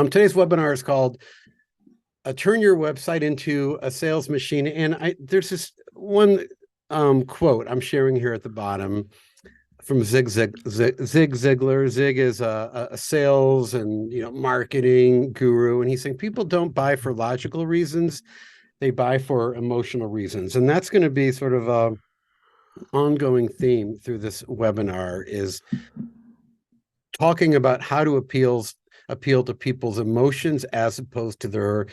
Today's webinar is called Turn Your Website into a Sales Machine. And there's this one quote I'm sharing here at the bottom from Zig Ziglar. Zig is a sales and marketing guru, and he's saying people don't buy for logical reasons; they buy for emotional reasons, and that's going to be sort of a ongoing theme through this webinar, is talking about how to appeal to people's emotions as opposed to their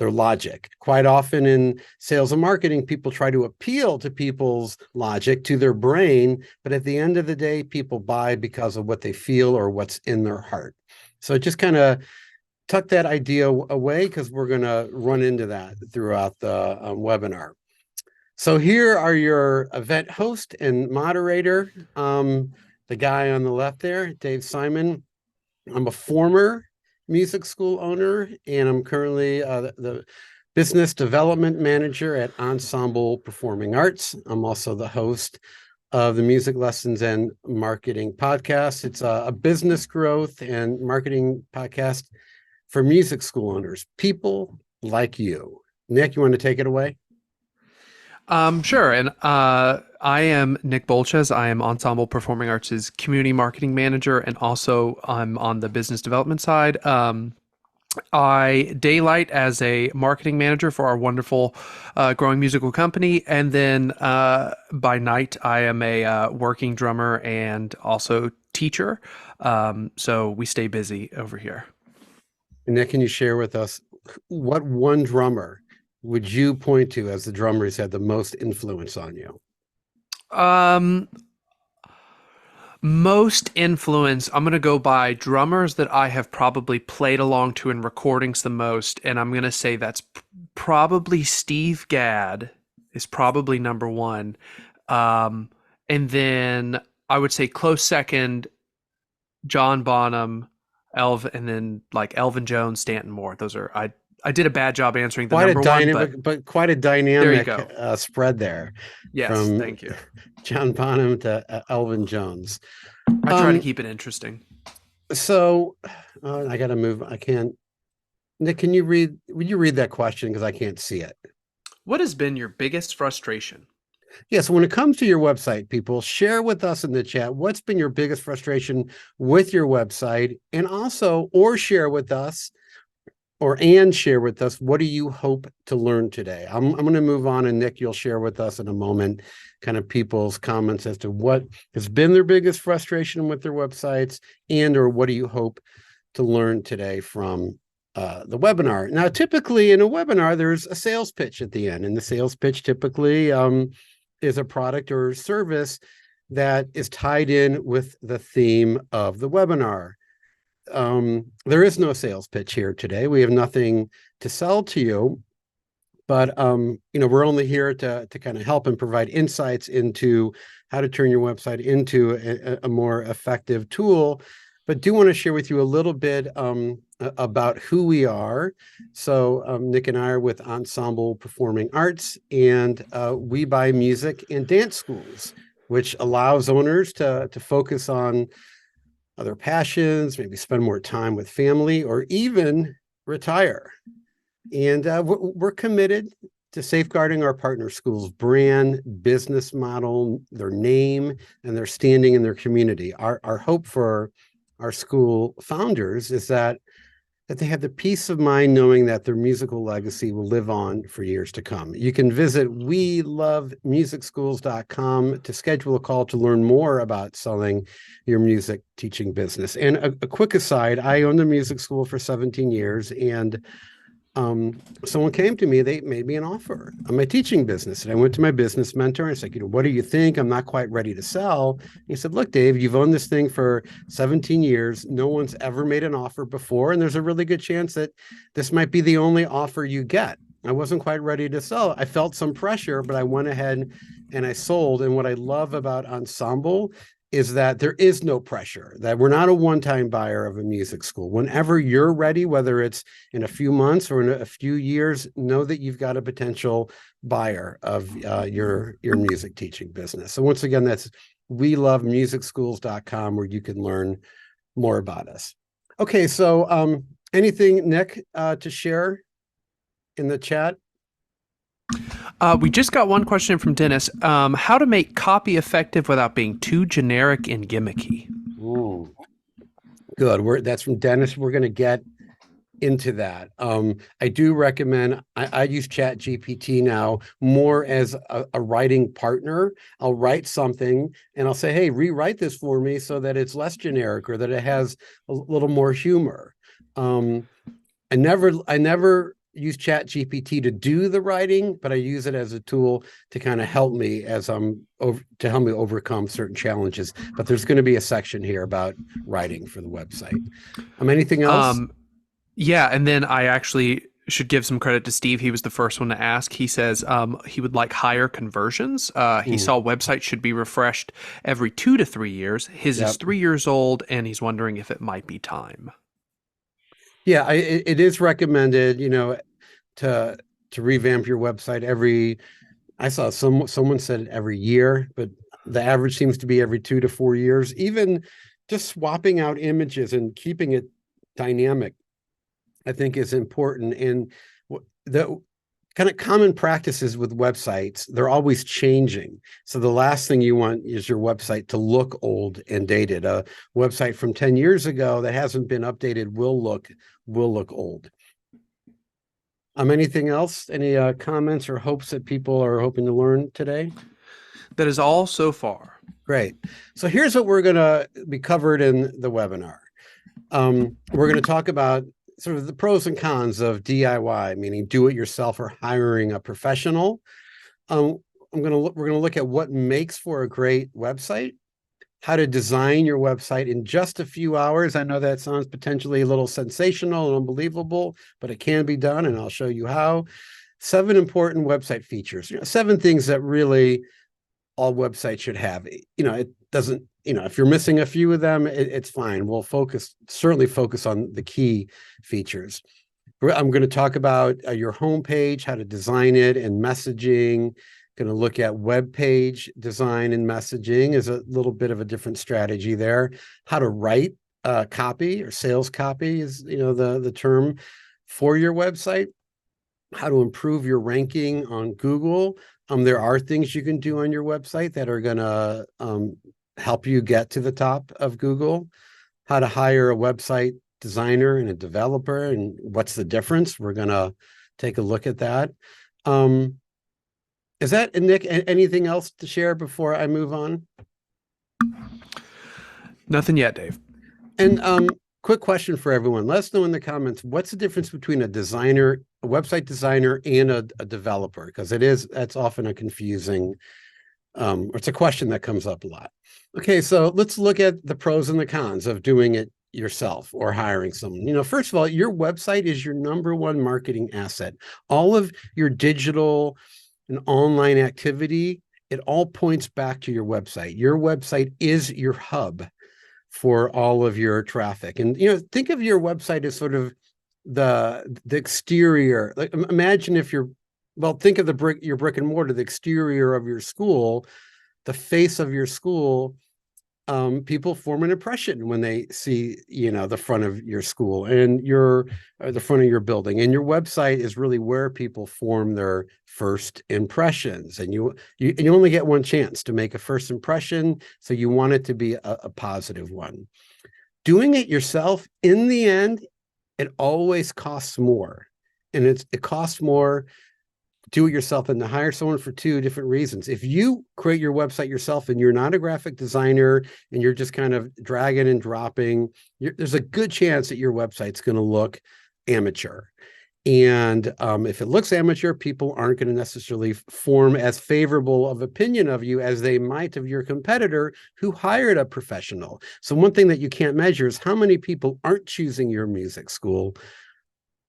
logic. Quite often in sales and marketing, people try to appeal to people's logic, to their brain, but at the end of the day, people buy because of what they feel or what's in their heart. So just kind of tuck that idea away, because we're going to run into that throughout the webinar. So here are your event host and moderator, the guy on the left there, Dave Simon. I'm a former music school owner, and I'm currently the business development manager at Ensemble Performing Arts. I'm also the host of the Music Lessons and Marketing podcast. It's a business growth and marketing podcast for music school owners, people like you. Nick, you want to take it away? Sure. And I am Nick Bolches. I am Ensemble Performing Arts' community marketing manager, and also I'm on the business development side. I daylight as a marketing manager for our wonderful growing musical company, and then by night I am a working drummer and also teacher. So we stay busy over here. And Nick, can you share with us what one drummer would you point to as the drummer who's had the most influence on you? Um, Most influence, I'm going to go by drummers that I have probably played along to in recordings the most, and I'm going to say that's probably Steve Gadd is probably number one. And then I would say close second, John Bonham, and then like Elvin Jones, Stanton Moore. Those are I did a bad job answering the Quite a number one, dynamic, but quite a there you dynamic go. spread there, Yes, from thank you. John Bonham to Elvin Jones. I try to Um, keep it interesting. so I got to move. I can't. Nick, can you read? Would you read that question, because I can't see it? What has been your biggest frustration? Yes, when it comes to your website, people, share with us in the chat what's been your biggest frustration with your website, and also, or share with us, share with us, what do you hope to learn today? I'm going to move on, and Nick, you'll share with us in a moment kind of people's comments as to what has been their biggest frustration with their websites, and or what do you hope to learn today from the webinar. Now, typically in a webinar, there's a sales pitch at the end, and the sales pitch typically is a product or service that is tied in with the theme of the webinar. There is no sales pitch here today. We have nothing to sell to you, but we're only here to kind of help and provide insights into how to turn your website into a more effective tool. But do want to share with you a little bit about who we are. So Nick and I are with Ensemble Performing Arts, and we buy music and dance schools, which allows owners to focus on other passions, maybe spend more time with family, or even retire. And we're committed to safeguarding our partner schools' brand, business model, their name, and their standing in their community. Our hope for our school founders is that they have the peace of mind knowing that their musical legacy will live on for years to come. You can visit welovemusicschools.com to schedule a call to learn more about selling your music teaching business. And a quick aside, I owned a music school for 17 years, and someone came to me, they made me an offer on my teaching business. And I went to my business mentor and I said, what do you think? I'm not quite ready to sell. He said, look, Dave, you've owned this thing for 17 years. No one's ever made an offer before. And there's a really good chance that this might be the only offer you get. I wasn't quite ready to sell. I felt some pressure, but I went ahead and I sold. And what I love about Ensemble is that there is no pressure, that we're not a one-time buyer of a music school. Whenever you're ready, whether it's in a few months or in a few years, know that you've got a potential buyer of your music teaching business. So once again, that's welovemusicschools.com, where you can learn more about us. Okay, so Anything, Nick, to share in the chat? We just got one question from Dennis. How to make copy effective without being too generic and gimmicky? Ooh, good. That's from Dennis. We're going to get into that. I do recommend, I use Chat GPT now more as a writing partner. I'll write something and I'll say, hey, rewrite this for me so that it's less generic or that it has a little more humor. I never use Chat GPT to do the writing, but I use it as a tool to kind of help me to help me overcome certain challenges. But there's going to be a section here about writing for the website. Anything else? Um, yeah, and then I actually should give some credit to Steve. He was the first one to ask. He says he would like higher conversions. He Mm, saw websites should be refreshed every 2 to 3 years. His is yep. 3 years old, and he's wondering if it might be time. Yeah, it is recommended, to revamp your website every. I saw someone said every year, but the average seems to be every 2 to 4 years. Even just swapping out images and keeping it dynamic, I think is important. And the kind of common practices with websites, they're always changing. So the last thing you want is your website to look old and dated. A website from 10 years ago that hasn't been updated will look old. Anything else? Any comments or hopes that people are hoping to learn today? That is all so far. Great. So here's what we're going to be covered in the webinar. We're going to talk about sort of the pros and cons of DIY, meaning do it yourself or hiring a professional. Um, we're going to look at what makes for a great website, how to design your website in just a few hours. I know that sounds potentially a little sensational and unbelievable, but it can be done, and I'll show you how. 7 important website features, 7 things that really all websites should have. It doesn't, if you're missing a few of them, it's fine. We'll certainly focus on the key features. I'm going to talk about your homepage, how to design it, and messaging. Going to look at web page design and messaging is a little bit of a different strategy there. How to write copy or sales copy is the term for your website. How to improve your ranking on Google. There are things you can do on your website that are going to help you get to the top of Google. How to hire a website designer and a developer, and what's the difference? We're going to take a look at that. Is that, Nick, anything else to share before I move on? Nothing yet, Dave. And quick question for everyone. Let us know in the comments, what's the difference between a website designer, and a developer? Because that's often a confusing, or it's a question that comes up a lot. Okay, so let's look at the pros and the cons of doing it yourself or hiring someone. First of all, your website is your number one marketing asset. All of your digital and online activity, it all points back to your website. Your website is your hub for all of your traffic. And think of your website as sort of the exterior. Like, imagine if think of your brick and mortar, the exterior of your school, the face of your school. People form an impression when they see the front of your school and the front of your building, and your website is really where people form their first impressions. And you only get one chance to make a first impression, so you want it to be a positive one. Doing it yourself, in the end, it always costs more, and it costs more do it yourself and to hire someone for 2 different reasons. If you create your website yourself and you're not a graphic designer and you're just kind of dragging and dropping, there's a good chance that your website's going to look amateur. And if it looks amateur, people aren't going to necessarily form as favorable of opinion of you as they might of your competitor who hired a professional. So one thing that you can't measure is how many people aren't choosing your music school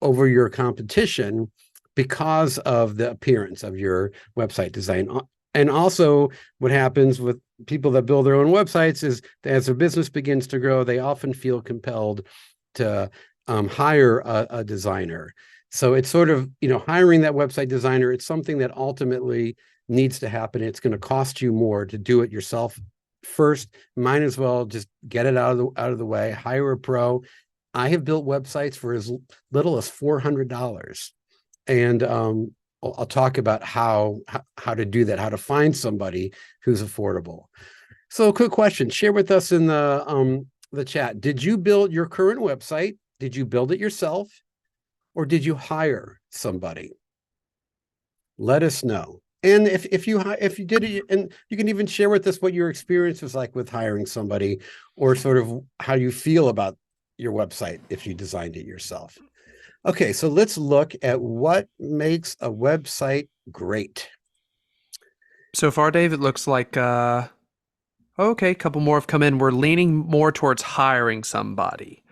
over your competition because of the appearance of your website design. And also what happens with people that build their own websites is as their business begins to grow, they often feel compelled to hire a designer. So it's sort of, hiring that website designer, it's something that ultimately needs to happen. It's going to cost you more to do it yourself first. Might as well just get it out of the way, hire a pro, I have built websites for as little as $400. And I'll talk about how to do that, how to find somebody who's affordable. So, quick question: share with us in the chat. Did you build your current website? Did you build it yourself, or did you hire somebody? Let us know. And if you did it, and you can even share with us what your experience was like with hiring somebody, or sort of how you feel about your website if you designed it yourself. Okay, so let's look at what makes a website great. So far, Dave, it looks like okay, a couple more have come in. We're leaning more towards hiring somebody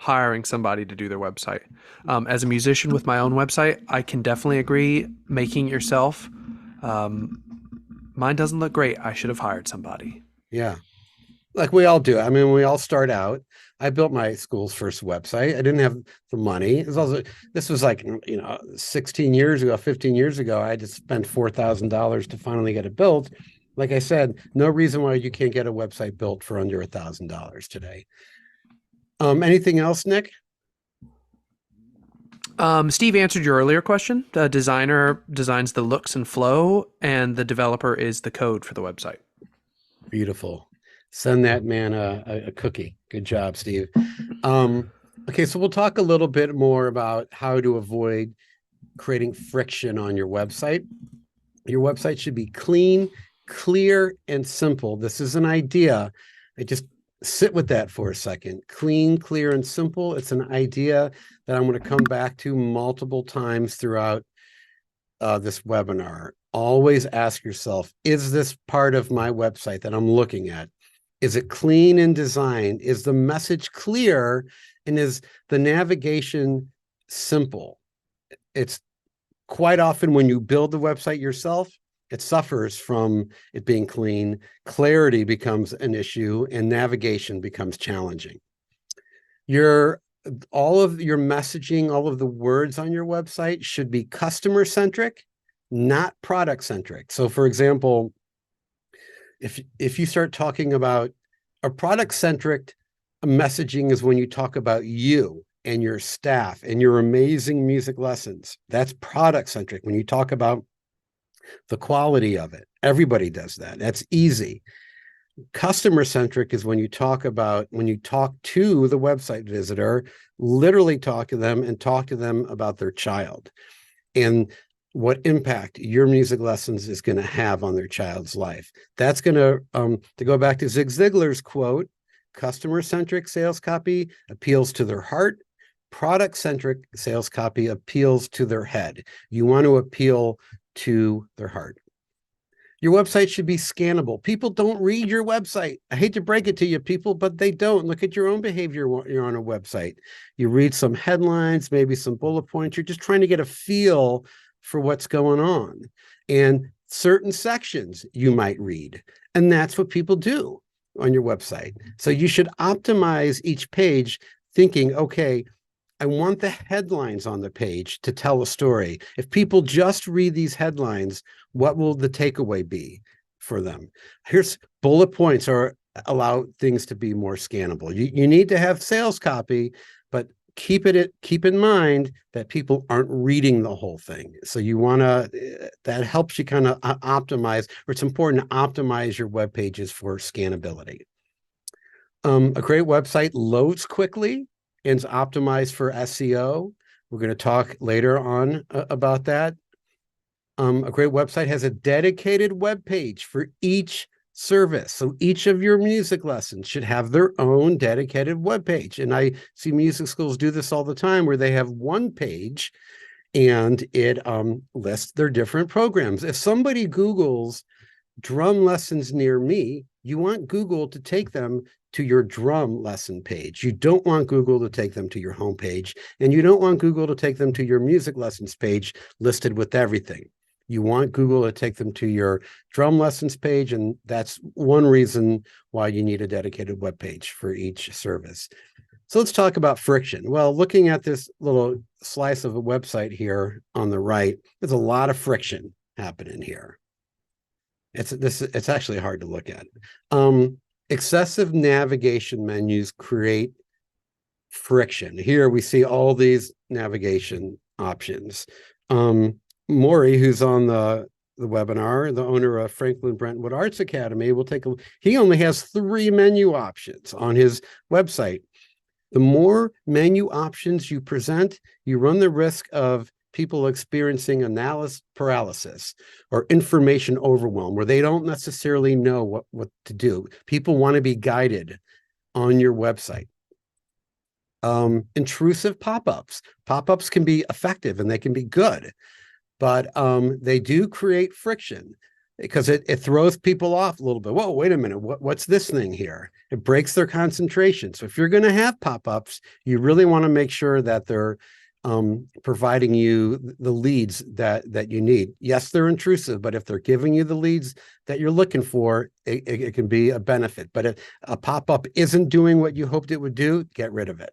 to do their website. As a musician with my own website, I can definitely agree. Making it yourself, um, mine doesn't look great. I should have hired somebody. Yeah, like we all do. I mean, we all start out. I built my school's first website. I didn't have the money. It was also, this was like, 16 years ago, 15 years ago. I had to spend $4,000 to finally get it built. Like I said, no reason why you can't get a website built for under $1,000 today. Anything else, Nick? Steve answered your earlier question. The designer designs the looks and flow, and the developer is the code for the website. Beautiful. Send that man a cookie. Good job, Steve. Okay, so we'll talk a little bit more about how to avoid creating friction on your website. Your website should be clean, clear, and simple. This is an idea. I just sit with that for a second. Clean, clear, and simple. It's an idea that I'm going to come back to multiple times throughout this webinar. Always ask yourself, is this part of my website that I'm looking at? Is it clean in design? Is the message clear? And is the navigation simple? It's quite often when you build the website yourself, it suffers from it being clean. Clarity becomes an issue and navigation becomes challenging. All of your messaging, all of the words on your website should be customer centric, not product centric. So for example, if you start talking about a product centric messaging is when you talk about you and your staff and your amazing music lessons. That's product centric. When you talk about the quality of it, everybody does that. That's easy. Customer centric is when you talk to the website visitor, literally talk to them and talk to them about their child and what impact your music lessons is going to have on their child's life. That's going to go back to Zig Ziglar's quote, customer-centric sales copy appeals to their heart. Product-centric sales copy appeals to their head. You want to appeal to their heart. Your website should be scannable. People don't read your website. I hate to break it to you, people, but they don't. Look at your own behavior when you're on a website. You read some headlines, maybe some bullet points. You're just trying to get a feel for what's going on. And certain sections you might read. And that's what people do on your website. So you should optimize each page thinking, okay, I want the headlines on the page to tell a story. If people just read these headlines, what will the takeaway be for them? Here's bullet points or allow things to be more scannable. You need to have sales copy, but keep in mind that people aren't reading the whole thing. So you want to, that helps you kind of optimize, or it's important to optimize your web pages for scannability. A great website loads quickly and is optimized for SEO. We're going to talk later on about that. A great website has a dedicated web page for each service. So each of your music lessons should have their own dedicated web page. And I see music schools do this all the time where they have one page and it lists their different programs. If somebody Googles drum lessons near me, you want Google to take them to your drum lesson page. You don't want Google to take them to your homepage, and you don't want Google to take them to your music lessons page listed with everything. You want Google to take them to your drum lessons page, and that's one reason why you need a dedicated web page for each service. So let's talk about friction. Well, looking at this little slice of a website here on the right, there's a lot of friction happening here. It's actually hard to look at. Excessive navigation menus create friction. Here we see all these navigation options. Maury, who's on the webinar, the owner of Franklin Brentwood Arts Academy, will take he only has 3 menu options on his website. The more menu options you present, you run the risk of people experiencing analysis paralysis or information overwhelm, where they don't necessarily know what to do. People want to be guided on your website. Intrusive pop-ups. Pop-ups can be effective and they can be good, but they do create friction because it throws people off a little bit. Whoa, wait a minute. What's this thing here? It breaks their concentration. So if you're going to have pop-ups, you really want to make sure that they're providing you the leads that you need. Yes, they're intrusive, but if they're giving you the leads that you're looking for, it can be a benefit. But if a pop-up isn't doing what you hoped it would do, get rid of it.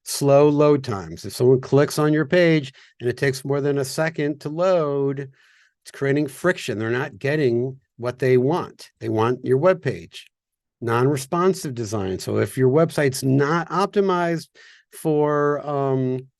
Slow load times. If someone clicks on your page and it takes more than a second to load, it's creating friction. They're not getting what they want. They want your web page. Non-responsive design. So if your website's not optimized for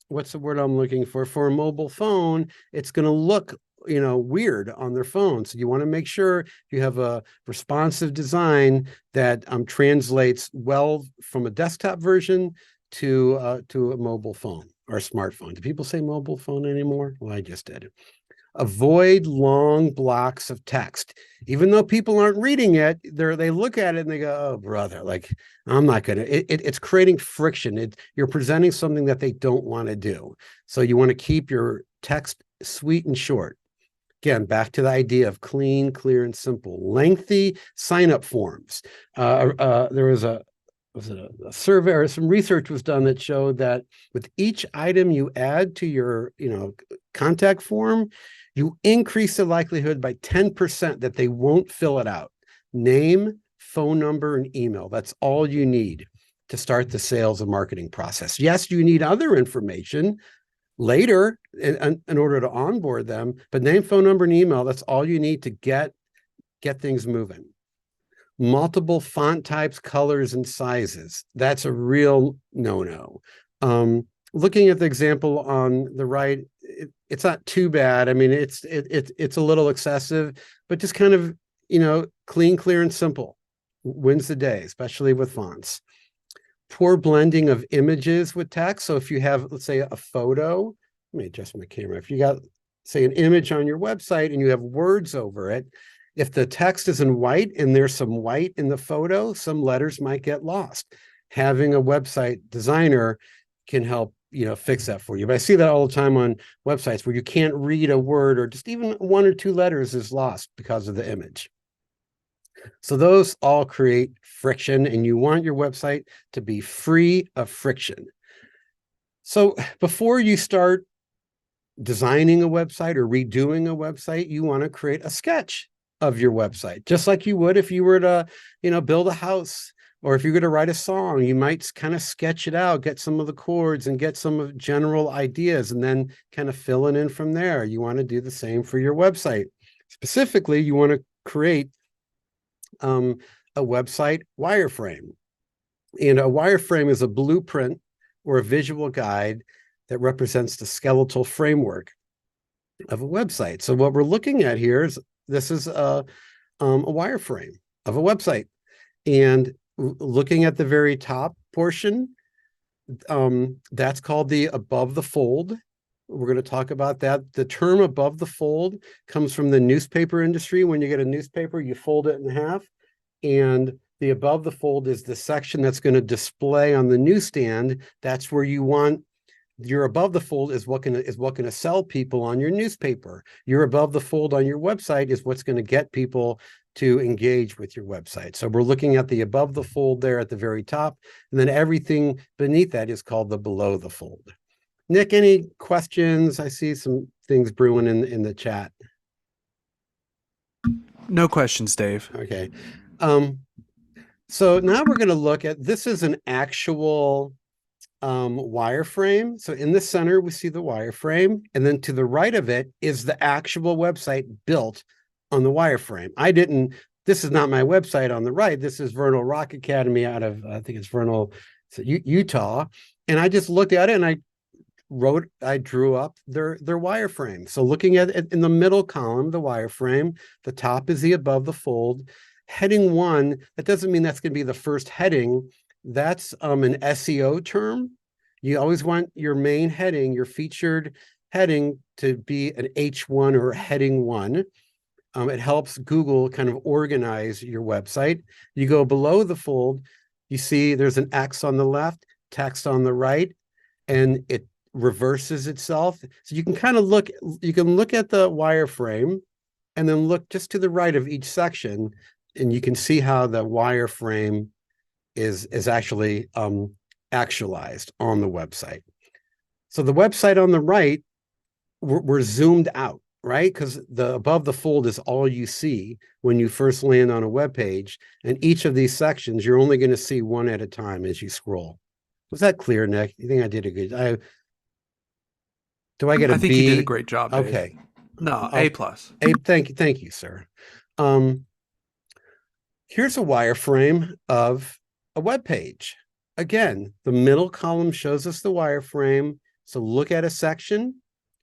what's the word I'm looking for a mobile phone, it's going to look weird on their phone. So you want to make sure you have a responsive design that translates well from a desktop version to a mobile phone or a smartphone. Do people say mobile phone anymore? Well, I just did. Avoid long blocks of text. Even though people aren't reading it, they look at it and they go, "Oh, brother, like I'm not gonna." It's creating friction. You're presenting something that they don't want to do. So you want to keep your text sweet and short. Again, back to the idea of clean, clear, and simple. Lengthy sign-up forms. There was a survey or some research was done that showed that with each item you add to your contact form, you increase the likelihood by 10% that they won't fill it out. Name, phone number, and email. That's all you need to start the sales and marketing process. Yes, you need other information later in order to onboard them, but name, phone number, and email, that's all you need to get things moving. Multiple font types, colors, and sizes. That's a real no-no. Looking at the example on the right, it's not too bad. I mean, it's a little excessive, but just kind of, clean, clear, and simple wins the day, especially with fonts. Poor blending of images with text. So if you have, let's say, a photo, let me adjust my camera. If you got, say, an image on your website and you have words over it, if the text is in white and there's some white in the photo, some letters might get lost. Having a website designer can help, fix that for you. But I see that all the time on websites where you can't read a word or just even 1 or 2 letters is lost because of the image. So those all create friction, and you want your website to be free of friction. So before you start designing a website or redoing a website, you want to create a sketch of your website, just like you would if you were to, build a house, or if you're going to write a song. You might kind of sketch it out, get some of the chords and get some of general ideas, and then kind of fill it in from there. You want to do the same for your website. Specifically, you want to create a website wireframe. And a wireframe is a blueprint or a visual guide that represents the skeletal framework of a website. So what we're looking at here is this is a wireframe of a website. And looking at the very top portion, that's called the above the fold. We're going to talk about that. The term above the fold comes from the newspaper industry. When you get a newspaper, you fold it in half. And the above the fold is the section that's going to display on the newsstand. That's where you want your above the fold is what going to sell people on your newspaper. Your above the fold on your website is what's going to get people to engage with your website. So we're looking at the above the fold there at the very top, and then everything beneath that is called the below the fold. Nick, any questions? I see some things brewing in the chat. No questions, Dave. Okay. So now we're going to look at, this is an actual wireframe. So in the center, we see the wireframe, and then to the right of it is the actual website built on the wireframe. This is not my website on the right. This is Vernal Rock Academy out of, I think it's Vernal, Utah. And I just looked at it and I drew up their wireframe. So looking at it in the middle column, the wireframe, the top is the above the fold. Heading one, that doesn't mean that's going to be the first heading. That's an SEO term. You always want your main heading, your featured heading, to be an H1 or heading one. It helps Google kind of organize your website. You go below the fold, you see there's an X on the left, text on the right, and it reverses itself. So you can kind of look, you can look at the wireframe and then look just to the right of each section, and you can see how the wireframe is actually actualized on the website. So the website on the right, we're zoomed out, right? Because the above the fold is all you see when you first land on a web page. And each of these sections, you're only going to see one at a time as you scroll. Was that clear, Nick? You think I did a good? Do I get a I think you did a B? great job, Dave. Okay. No, I'll, A plus. thank you, sir. Um, Here's a wireframe of a web page. Again, the middle column shows us the wireframe. So look at a section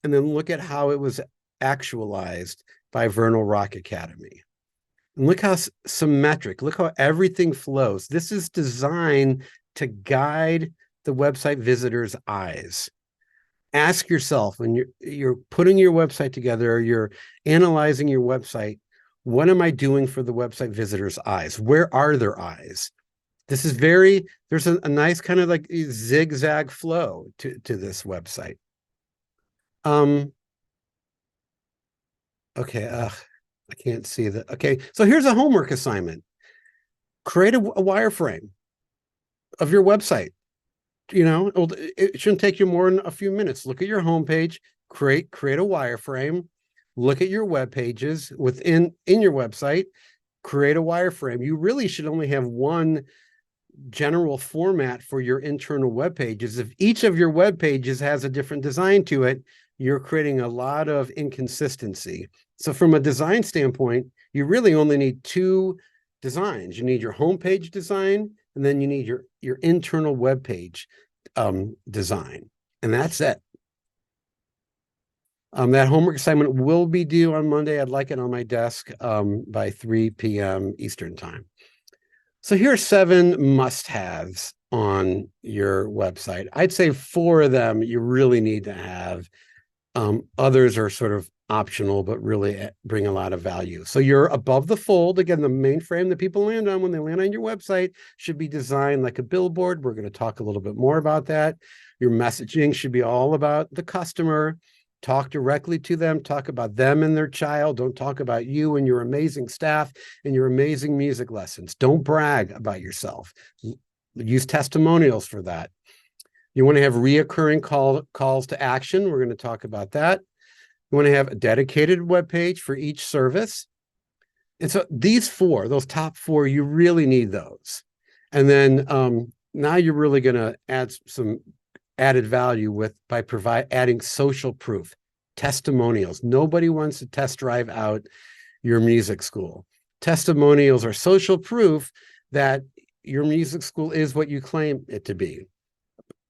and then look at how it was actualized by Vernal Rock Academy. And look how symmetric, look how everything flows. This is designed to guide the website visitor's eyes. Ask yourself when you're putting your website together, or you're analyzing your website, what am I doing for the website visitor's eyes? Where are their eyes? This is there's a nice kind of like zigzag flow to this website. Okay, I can't see that. Okay, so here's a homework assignment. Create a wireframe of your website. It shouldn't take you more than a few minutes. Look at your homepage, create a wireframe, look at your web pages in your website, create a wireframe. You really should only have one general format for your internal web pages. If each of your web pages has a different design to it, you're creating a lot of inconsistency. So from a design standpoint, you really only need two designs. You need your homepage design, and then you need your internal web page design. And that's it. That homework assignment will be due on Monday. I'd like it on my desk by 3 p.m. Eastern time. So here are 7 must-haves on your website. I'd say 4 of them you really need to have. Others are sort of optional, but really bring a lot of value. So you're above the fold. Again, the main frame that people land on when they land on your website should be designed like a billboard. We're going to talk a little bit more about that. Your messaging should be all about the customer. Talk directly to them. Talk about them and their child. Don't talk about you and your amazing staff and your amazing music lessons. Don't brag about yourself. Use testimonials for that. You want to have reoccurring calls to action. We're going to talk about that. You want to have a dedicated web page for each service. And so these 4, those top 4, you really need those. And then now you're really going to add some added value by adding social proof, testimonials. Nobody wants to test drive out your music school. Testimonials are social proof that your music school is what you claim it to be.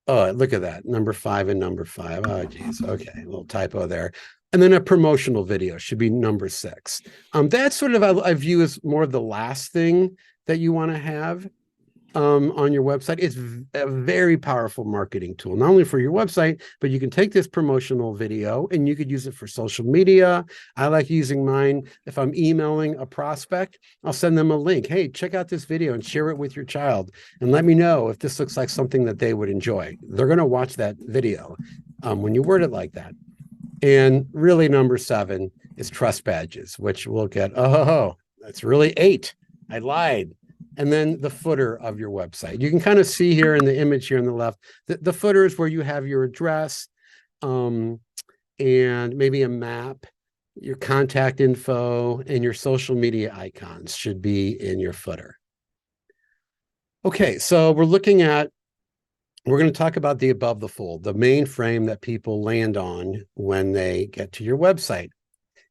Oh, look at that. Number 5 and number 5. Oh, geez. Okay. A little typo there. And then a promotional video should be number 6. That's sort of, I view as more of the last thing that you want to have on your website. It's a very powerful marketing tool, not only for your website, but you can take this promotional video and you could use it for social media. I like using mine. If I'm emailing a prospect, I'll send them a link. Hey, check out this video and share it with your child and let me know if this looks like something that they would enjoy. They're going to watch that video when you word it like that. And really number 7 is trust badges, which we'll get. Oh, that's really 8. I lied. And then the footer of your website. You can kind of see here in the image here on the left, the footer is where you have your address and maybe a map, your contact info, and your social media icons should be in your footer. Okay, so we're going to talk about the above the fold, the main frame that people land on when they get to your website.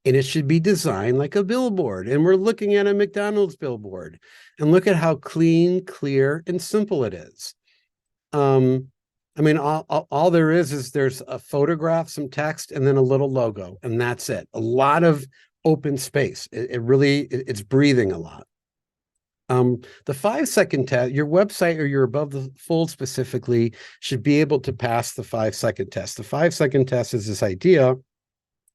And it should be designed like a billboard. And we're looking at a McDonald's billboard. And look at how clean, clear, and simple it is. I mean, all there is there's a photograph, some text, and then a little logo, and that's it. A lot of open space. It's breathing a lot. The 5 second test, your website or your above the fold specifically should be able to pass the 5 second test. The 5 second test is this idea.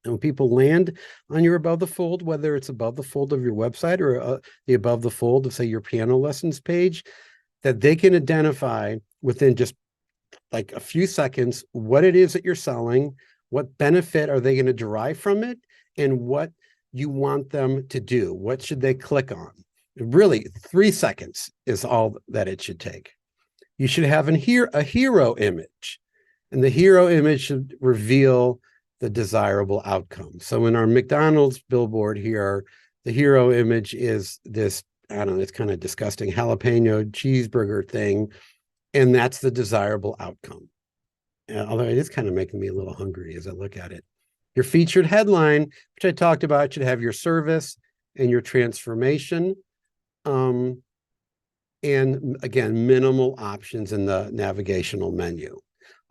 And when people land on your above the fold, whether it's above the fold of your website or the above the fold of, say, your piano lessons page, that they can identify within just like a few seconds what it is that you're selling, what benefit are they going to derive from it, and what you want them to do. What should they click on? Really, 3 seconds is all that it should take. You should have a hero image, and the hero image should reveal the desirable outcome. So in our McDonald's billboard here, the hero image is this, I don't know, it's kind of disgusting jalapeno cheeseburger thing, and that's the desirable outcome. Although it is kind of making me a little hungry as I look at it. Your featured headline, which I talked about, should have your service and your transformation. And again, minimal options in the navigational menu.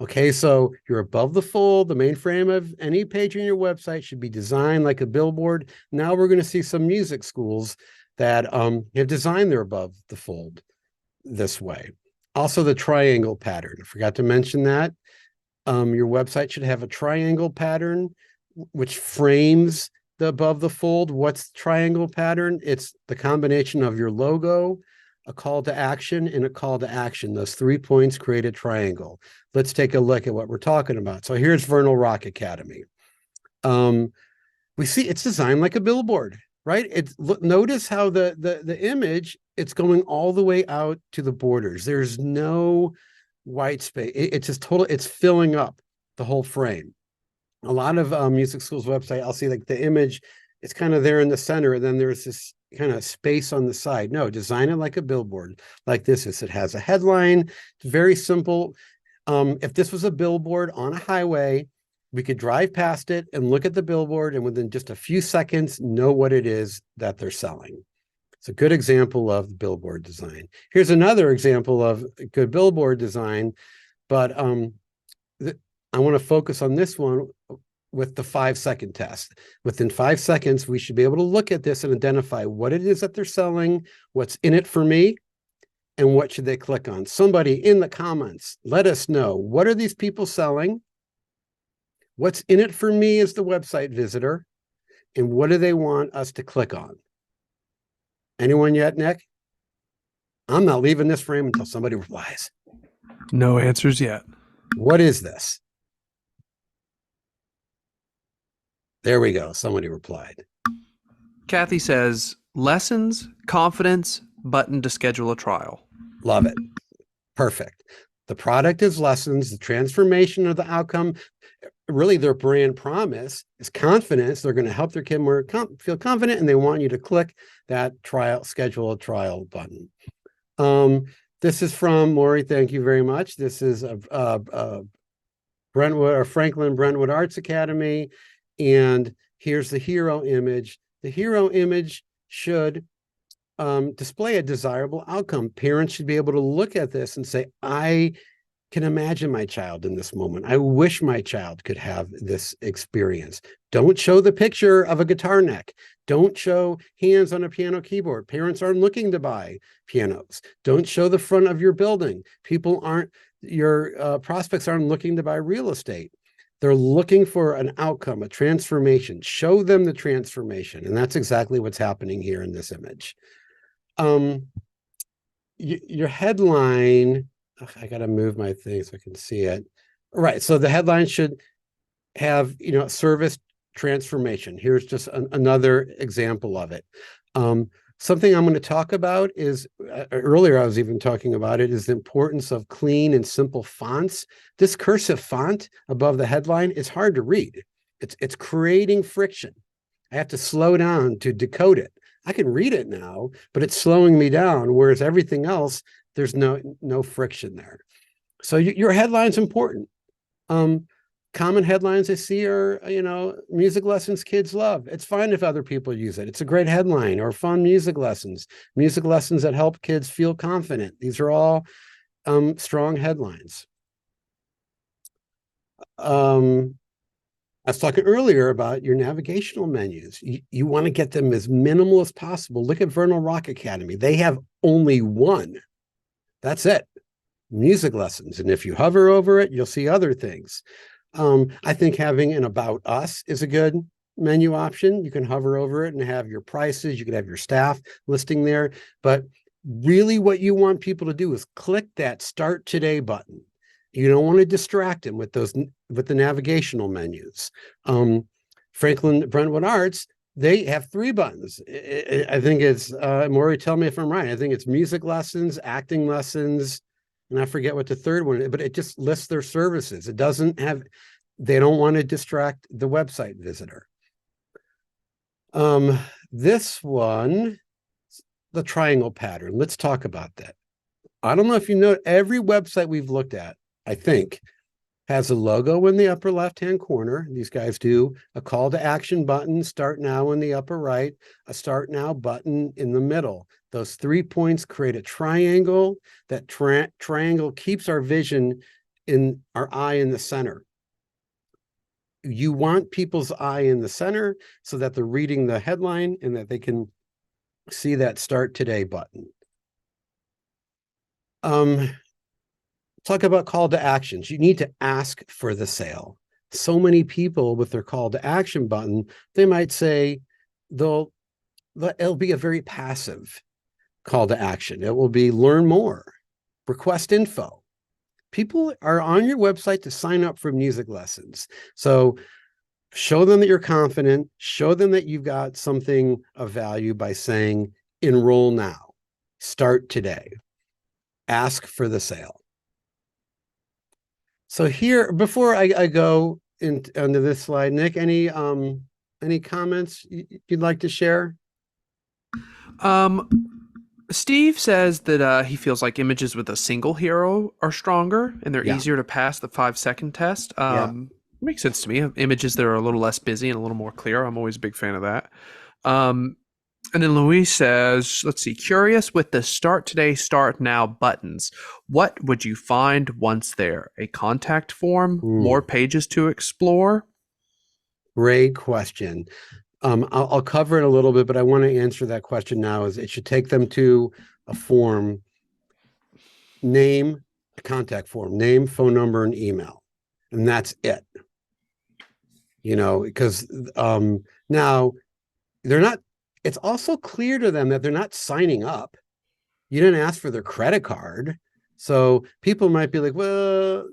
Okay, so you're above the fold. The main frame of any page on your website should be designed like a billboard. Now we're going to see some music schools that have designed their above the fold this way. Also, the triangle pattern. I forgot to mention that. Your website should have a triangle pattern, which frames the above the fold. What's the triangle pattern? It's the combination of your logo, a call to action, and a call to action. Those 3 points create a triangle. Let's take a look at what we're talking about. So here's Vernal Rock Academy. We see it's designed like a billboard, right? Notice how the image, it's going all the way out to the borders. There's no white space. It's just total, it's filling up the whole frame. A lot of music schools website, I'll see like the image, it's kind of there in the center, and then there's this kind of space on the side. No, design it like a billboard, like this is. It has a headline. It's very simple. If this was a billboard on a highway, we could drive past it and look at the billboard, and within just a few seconds, know what it is that they're selling. It's a good example of billboard design. Here's another example of good billboard design, but I want to focus on this one with the 5 second test. Within 5 seconds, we should be able to look at this and identify what it is that they're selling, what's in it for me, and what should they click on. Somebody in the comments, let us know, what are these people selling? What's in it for me as the website visitor? And what do they want us to click on? Anyone yet, Nick? I'm not leaving this frame until somebody replies. No answers yet. What is this? There we go. Somebody replied. Kathy says, lessons, confidence, button to schedule a trial. Love it. Perfect. The product is lessons, the transformation of the outcome. Really, their brand promise is confidence. They're going to help their kid more feel confident, and they want you to click that schedule a trial button. This is from Maury. Thank you very much. This is Brentwood or Franklin Brentwood Arts Academy. And here's the hero image. The hero image should display a desirable outcome. Parents should be able to look at this and say, I can imagine my child in this moment. I wish my child could have this experience. Don't show the picture of a guitar neck. Don't show hands on a piano keyboard. Parents aren't looking to buy pianos. Don't show the front of your building. Your prospects aren't looking to buy real estate. They're looking for an outcome, a transformation. Show them the transformation. And that's exactly what's happening here in this image. Your headline, I got to move my thing so I can see it. All right. So the headline should have, service transformation. Here's just another example of it. Something I'm going to talk about is, earlier I was even talking about it, is the importance of clean and simple fonts. This cursive font above the headline is hard to read. It's creating friction. I have to slow down to decode it. I can read it now, but it's slowing me down, whereas everything else, there's no friction there. So your headline's important. Common headlines I see are, music lessons kids love. It's fine if other people use it. It's a great headline. Or fun music lessons that help kids feel confident. These are all strong headlines. Um, I was talking earlier about your navigational menus. You want to get them as minimal as possible. Look at Vernal Rock Academy. They have only one. That's it. Music lessons. And if you hover over it, you'll see other things. I think having an About Us is a good menu option. You can hover over it and have your prices. You can have your staff listing there. But really, what you want people to do is click that Start Today button. You don't want to distract them with the navigational menus. Franklin Brentwood Arts, they have three buttons. I think it's Maury, tell me if I'm right. I think it's music lessons, acting lessons, and I forget what the third one is, but it just lists their services. It doesn't have, they don't want to distract the website visitor. Um, this one, the triangle pattern. Let's talk about that. I don't know if you know, every website we've looked at, I think, has a logo in the upper left-hand corner. These guys do a call to action button, start now in the upper right, a start now button in the middle. Those 3 points create a triangle. That triangle keeps our vision in our eye in the center. You want people's eye in the center so that they're reading the headline and that they can see that Start Today button. Talk about call to actions. You need to ask for the sale. So many people with their call to action button, they might say it'll be a very passive call to action. It will be learn more, request info. People are on your website to sign up for music lessons. So show them that you're confident, show them that you've got something of value by saying, enroll now, start today, ask for the sale. So here, before I go into this slide, Nick, any comments you'd like to share? Um, Steve says that he feels like images with a single hero are stronger and they're Yeah, easier to pass the 5 second test. yeah. Makes sense to me. Images that are a little less busy and a little more clear. I'm always a big fan of that. Um, and then Louise says, let's see, curious with the start today, start now buttons. What would you find once there? A contact form, more pages to explore? Great question. I'll cover it a little bit, but I want to answer that question now. Is it should take them to a form, name, a contact form, name, phone number, and email, and that's it. Because now they're not. It's also clear to them that they're not signing up. You didn't ask for their credit card, so people might be like, well,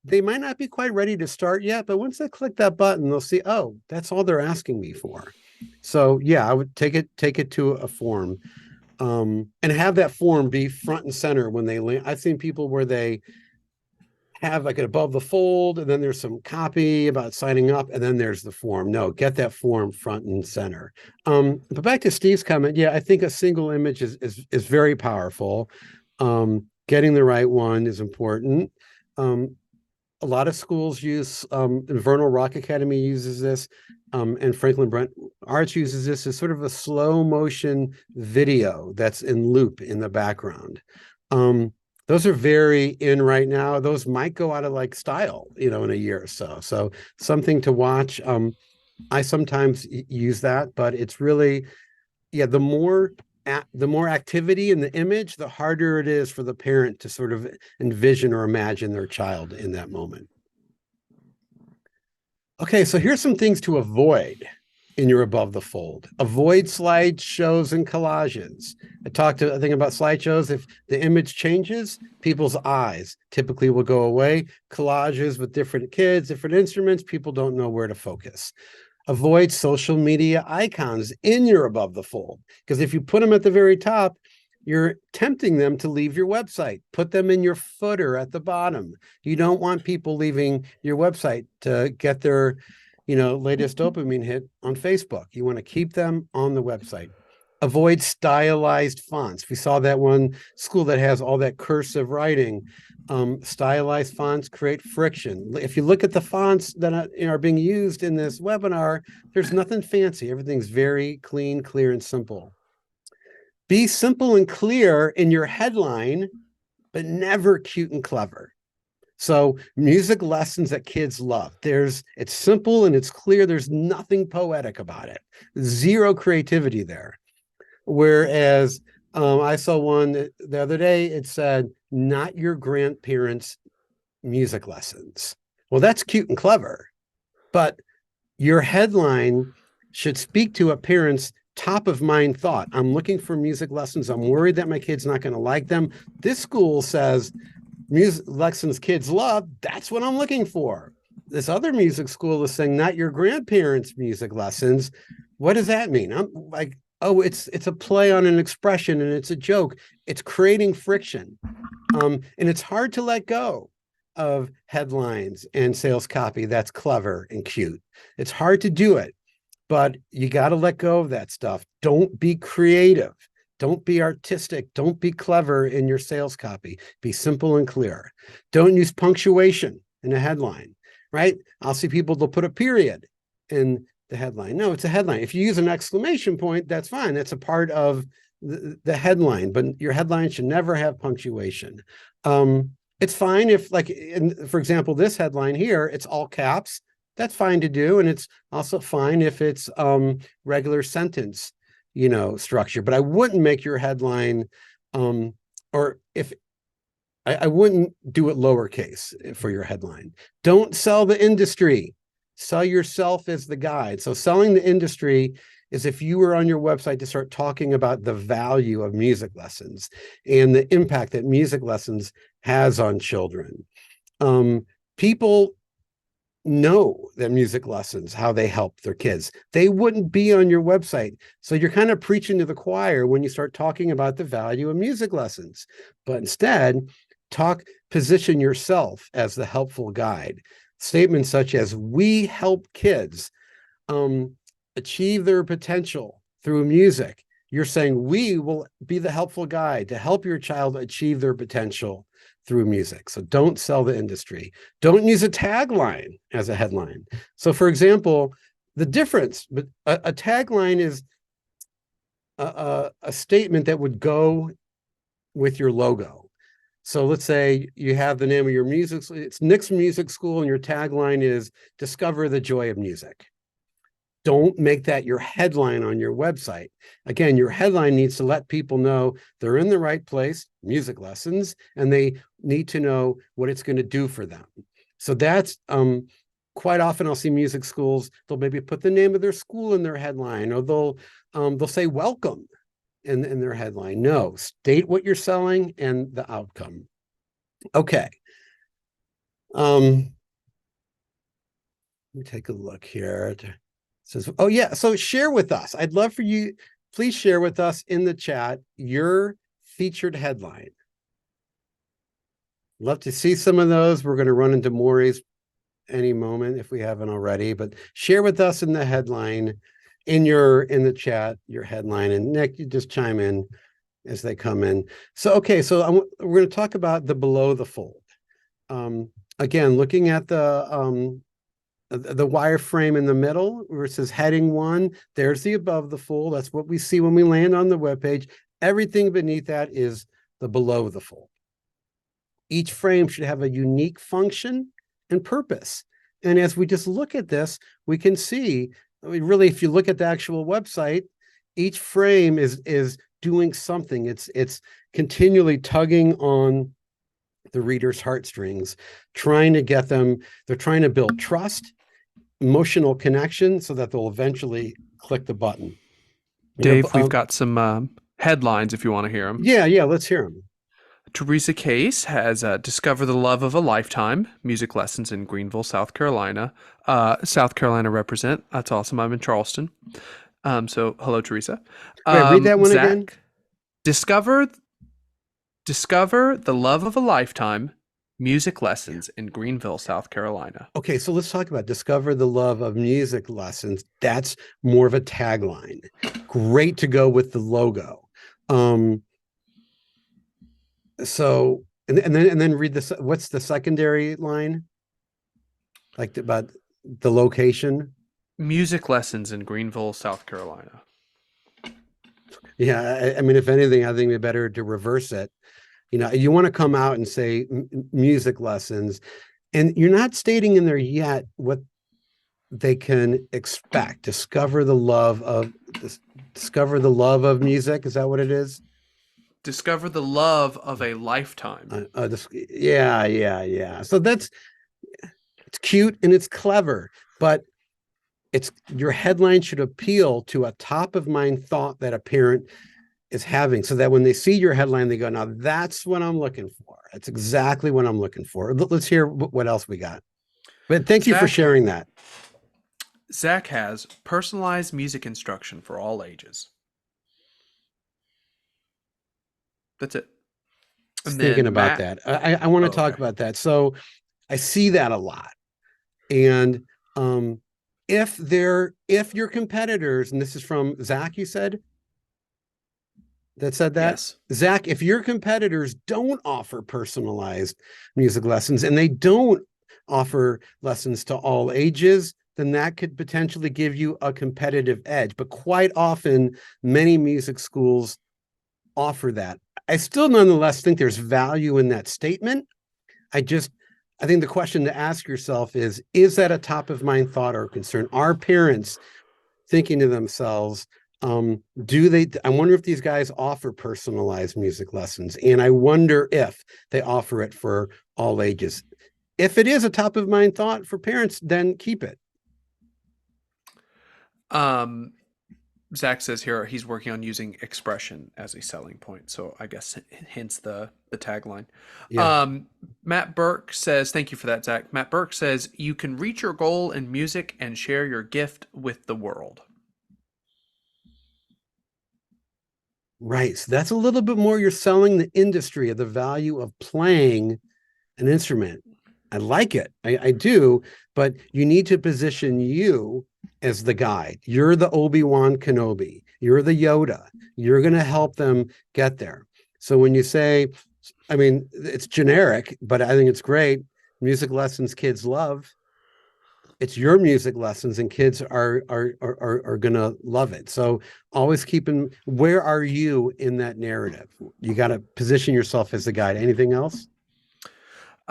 they might not be quite ready to start yet, but once they click that button, they'll see, oh, that's all they're asking me for. So yeah, I would take it to a form, and have that form be front and center when they land. I've seen people where they have like it above the fold, and then there's some copy about signing up, and then there's the form. No, get that form front and center. But back to Steve's comment, yeah, I think a single image is very powerful. Getting the right one is important. A lot of schools use, Vernal Rock Academy uses this, and Franklin Brent Arts uses this as sort of a slow motion video that's in loop in the background. Those are very in right now. Those might go out of like style, in a year or so. So something to watch. I sometimes use that, but it's really, yeah, the more activity in the image, the harder it is for the parent to sort of envision or imagine their child in that moment. Okay, so here's some things to avoid in your above the fold. Avoid slideshows and collages. I think about slideshows. If the image changes, people's eyes typically will go away. Collages with different kids, different instruments, people don't know where to focus. Avoid social media icons in your above the fold, because if you put them at the very top, you're tempting them to leave your website. Put them in your footer at the bottom. You don't want people leaving your website to get their, latest dopamine hit on Facebook. You want to keep them on the website. Avoid stylized fonts. We saw that one school that has all that cursive writing. Stylized fonts create friction. If you look at the fonts that are being used in this webinar, there's nothing fancy. Everything's very clean, clear, and simple. Be simple and clear in your headline, but never cute and clever. So music lessons that kids love. It's simple and it's clear. There's nothing poetic about it. Zero creativity there. Whereas I saw one the other day, it said, not your grandparents' music lessons. Well, that's cute and clever, but your headline should speak to a parent's top of mind thought. I'm looking for music lessons. I'm worried that my kid's not going to like them. This school says music lessons kids love. That's what I'm looking for. This other music school is saying, not your grandparents' music lessons. What does that mean? I'm like, oh, it's a play on an expression and it's a joke. It's creating friction. And it's hard to let go of headlines and sales copy that's clever and cute. It's hard to do it, but you got to let go of that stuff. Don't be creative. Don't be artistic. Don't be clever in your sales copy. Be simple and clear. Don't use punctuation in a headline, right? I'll see people, they'll put a period in the headline. No, it's a headline. If you use an exclamation point, that's fine. That's a part of the headline, but your headline should never have punctuation. It's fine if, like, for example, this headline here, it's all caps. That's fine to do. And it's also fine if it's regular sentence, structure. But I wouldn't make your headline, or if I wouldn't do it lowercase for your headline. Don't sell the industry. Sell yourself as the guide. So selling the industry is if you were on your website to start talking about the value of music lessons and the impact that music lessons has on children. People know that music lessons, how they help their kids. They wouldn't be on your website. So you're kind of preaching to the choir when you start talking about the value of music lessons. But instead, position yourself as the helpful guide. Statements such as, we help kids achieve their potential through music. You're saying we will be the helpful guide to help your child achieve their potential through music. So don't sell the industry. Don't use a tagline as a headline. So for example, the difference, but a tagline is a statement that would go with your logo. So let's say you have the name of your music, it's Nick's Music School, and your tagline is discover the joy of music. Don't make that your headline on your website. Again, your headline needs to let people know they're in the right place, music lessons, and they need to know what it's going to do for them. So that's quite often I'll see music schools, they'll maybe put the name of their school in their headline, or they'll say welcome in their headline. No, state what you're selling and the outcome. Okay. Let me take a look here. Says, oh yeah, so share with us. I'd love for you, please share with us in the chat your featured headline. Love to see some of those. We're going to run into Maury's any moment if we haven't already, but share with us in the headline, in the chat, your headline. And Nick, you just chime in as they come in. So, okay, so we're going to talk about the below the fold. Again, looking at the wireframe in the middle where it says heading 1, there's the above the fold. That's what we see when we land on the web page. Everything beneath that is the below the fold. Each frame should have a unique function and purpose. And as we just look at this, we can see, really, if you look at the actual website, each frame is doing something. It's continually tugging on the reader's heartstrings, trying to get them, they're trying to build trust, emotional connection, so that they'll eventually click the button. Dave, we've got some headlines if you want to hear them. Yeah, let's hear them. Teresa Case has Discover the Love of a Lifetime, music lessons in Greenville, South Carolina. South Carolina represent. That's awesome. I'm in Charleston. So hello, Teresa. Wait, read that one Zach, again. Discover the Love of a Lifetime, music lessons in Greenville, South Carolina. Okay, so let's talk about Discover the Love of Music Lessons. That's more of a tagline. Great to go with the logo. So, and then read this. What's the secondary line? Like about the location? Music lessons in Greenville, South Carolina. Yeah, I mean, if anything, I think it'd be better to reverse it. You want to come out and say music lessons, and you're not stating in there yet what they can expect. Discover the love of music. Is that what it is? Discover the love of a lifetime. Yeah, yeah, yeah. So it's cute and it's clever, but it's your headline should appeal to a top of mind thought that a parent is having, so that when they see your headline, they go, now that's what I'm looking for. That's exactly what I'm looking for. Let's hear what else we got. But thank you for Zach sharing that. Zach has personalized music instruction for all ages. That's it. And Thinking then about Matt. that. I want to Oh, talk okay. about that. So I see that a lot. And if your competitors, and this is from Zach, you said that said that, Yes. Zach, if your competitors don't offer personalized music lessons and they don't offer lessons to all ages, then that could potentially give you a competitive edge. But quite often, many music schools offer that. I still nonetheless think there's value in that statement. I just, I think the question to ask yourself is that a top of mind thought or concern? Are parents thinking to themselves, I wonder if these guys offer personalized music lessons, and I wonder if they offer it for all ages. If it is a top of mind thought for parents, then keep it. Um, Zach says here he's working on using expression as a selling point. So I guess hence the tagline. Yeah. Um, Matt Burke says, thank you for that, Zach. Matt Burke says, you can reach your goal in music and share your gift with the world. Right. So that's a little bit more, you're selling the industry of the value of playing an instrument. I like it. I do, but you need to position you as the guide. You're the Obi-Wan Kenobi. You're the Yoda. You're going to help them get there. So when you say, I mean, it's generic, but I think it's great. Music lessons kids love. It's your music lessons, and kids are gonna love it. So always keeping, where are you in that narrative? You got to position yourself as the guide. Anything else?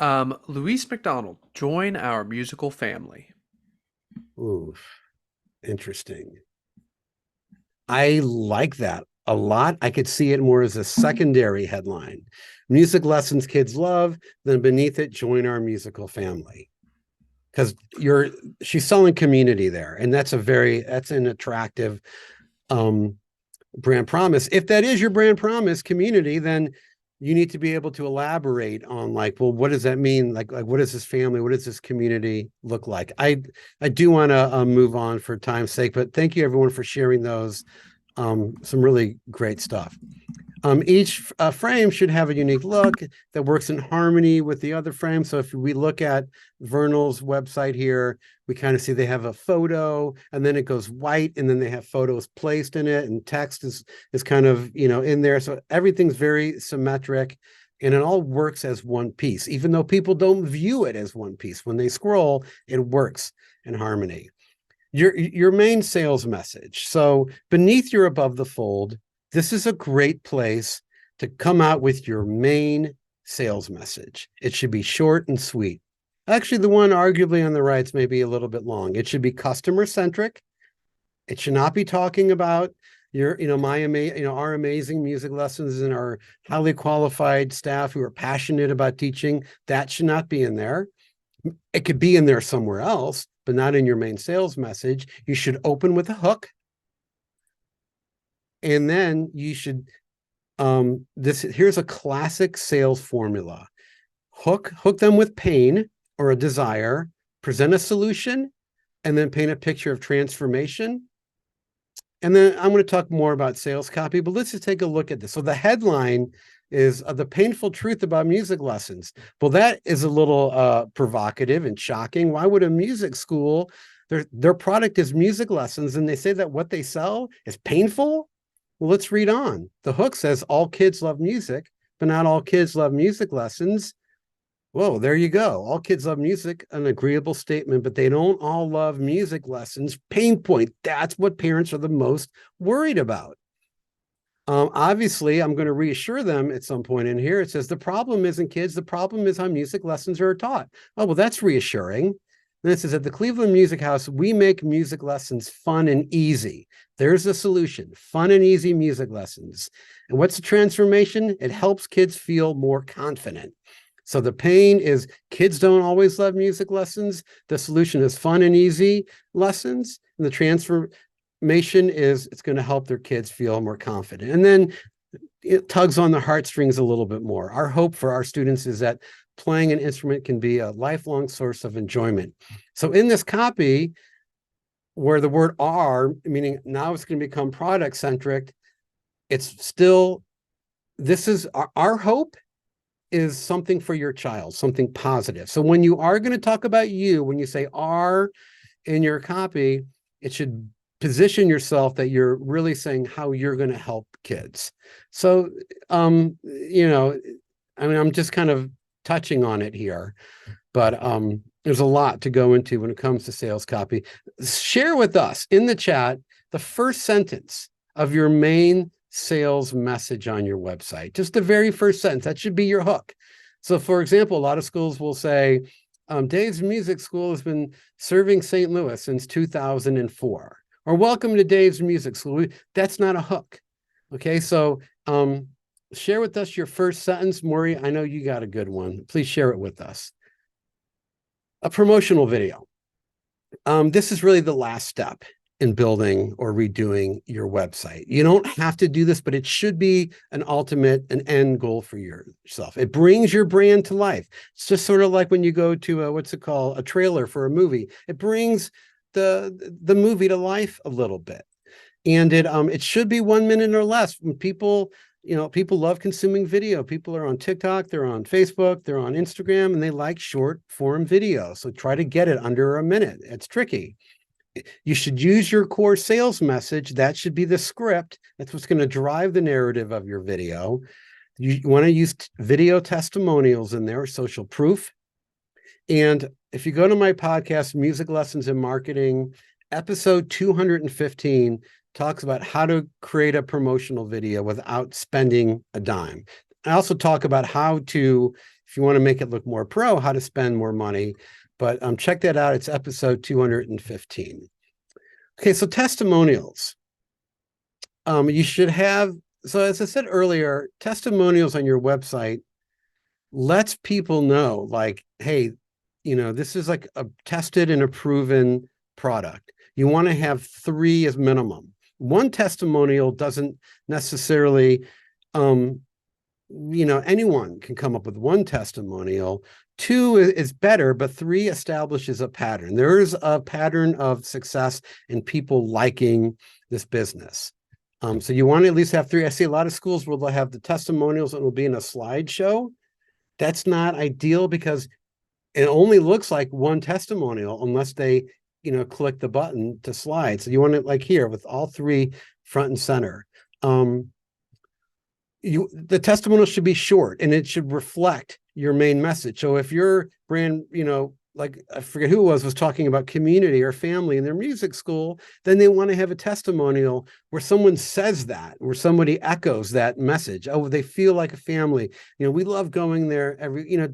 Luis McDonald, join our musical family. Ooh, interesting. I like that a lot. I could see it more as a secondary headline. Music lessons kids love, then beneath it, join our musical family. Because she's selling community there. And that's an attractive um brand promise. If that is your brand promise, community, then you need to be able to elaborate on, like, well, what does that mean? Like what is this family? What does this community look like? I do want to move on for time's sake, but thank you everyone for sharing those. Some really great stuff. Each frame should have a unique look that works in harmony with the other frame. So if we look at Vernal's website here, we kind of see they have a photo and then it goes white and then they have photos placed in it and text is kind of, in there. So everything's very symmetric and it all works as one piece, even though people don't view it as one piece. When they scroll, it works in harmony. Your main sales message. So beneath your above the fold, this is a great place to come out with your main sales message. It should be short and sweet. Actually, the one arguably on the right's maybe a little bit long. It should be customer centric. It should not be talking about our amazing music lessons and our highly qualified staff who are passionate about teaching. That should not be in there. It could be in there somewhere else, but not in your main sales message. You should open with a hook. And then you should, here's a classic sales formula. Hook them with pain or a desire, present a solution, and then paint a picture of transformation. And then I'm going to talk more about sales copy, but let's just take a look at this. So the headline is the painful truth about music lessons. Well, that is a little provocative and shocking. Why would a music school, their product is music lessons, and they say that what they sell is painful? Well, let's read on. The hook says all kids love music, but not all kids love music lessons. Whoa, there you go. All kids love music, an agreeable statement, but they don't all love music lessons. Pain point. That's what parents are the most worried about. Obviously, I'm going to reassure them at some point in here. It says the problem isn't kids. The problem is how music lessons are taught. Oh, well, that's reassuring. Then it says at the Cleveland Music House, we make music lessons fun and easy. There's a solution, fun and easy music lessons. And what's the transformation? It helps kids feel more confident. So the pain is kids don't always love music lessons. The solution is fun and easy lessons. And the transformation is it's going to help their kids feel more confident. And then it tugs on the heartstrings a little bit more. Our hope for our students is that playing an instrument can be a lifelong source of enjoyment. So in this copy, where the word "are," meaning now it's going to become product centric, it's still, this is our hope is something for your child, something positive. So when you are going to talk about you, when you say "are" in your copy, it should position yourself that you're really saying how you're going to help kids. So, I'm just kind of touching on it here, but there's a lot to go into when it comes to sales copy. Share with us in the chat the first sentence of your main sales message on your website. Just the very first sentence. That should be your hook. So, for example, a lot of schools will say, Dave's Music School has been serving St. Louis since 2004. Or welcome to Dave's Music School. That's not a hook. Okay, so share with us your first sentence. Maury, I know you got a good one. Please share it with us. A promotional video. This is really the last step in building or redoing your website. You don't have to do this, but it should be an end goal for yourself. It brings your brand to life. It's just sort of like when you go to a trailer for a movie. It brings the movie to life a little bit. And it should be 1 minute or less. When people love consuming video. People are on TikTok, they're on Facebook, they're on Instagram, and they like short form video. So try to get it under a minute. It's tricky. You should use your core sales message. That should be the script. That's what's going to drive the narrative of your video. You want to use video testimonials in there, social proof. And if you go to my podcast, Music Lessons in Marketing, episode 215 talks about how to create a promotional video without spending a dime. I also talk about how to, if you want to make it look more pro, how to spend more money. But check that out. It's episode 215. Okay, so testimonials. You should have, so as I said earlier, testimonials on your website lets people know, like, hey, this is like a tested and a proven product. You want to have 3 as minimum. One testimonial doesn't necessarily, anyone can come up with one testimonial. 2 is better, but 3 establishes a pattern. There is a pattern of success in people liking this business. So you want to at least have 3. I see a lot of schools where they'll have the testimonials and it will be in a slideshow. That's not ideal because it only looks like one testimonial unless they click the button to slide. So you want it like here with all 3 front and center. The testimonial should be short and it should reflect your main message. So if your brand, like I forget who was talking about community or family in their music school, then they want to have a testimonial where someone says that, where somebody echoes that message. Oh, they feel like a family. We love going there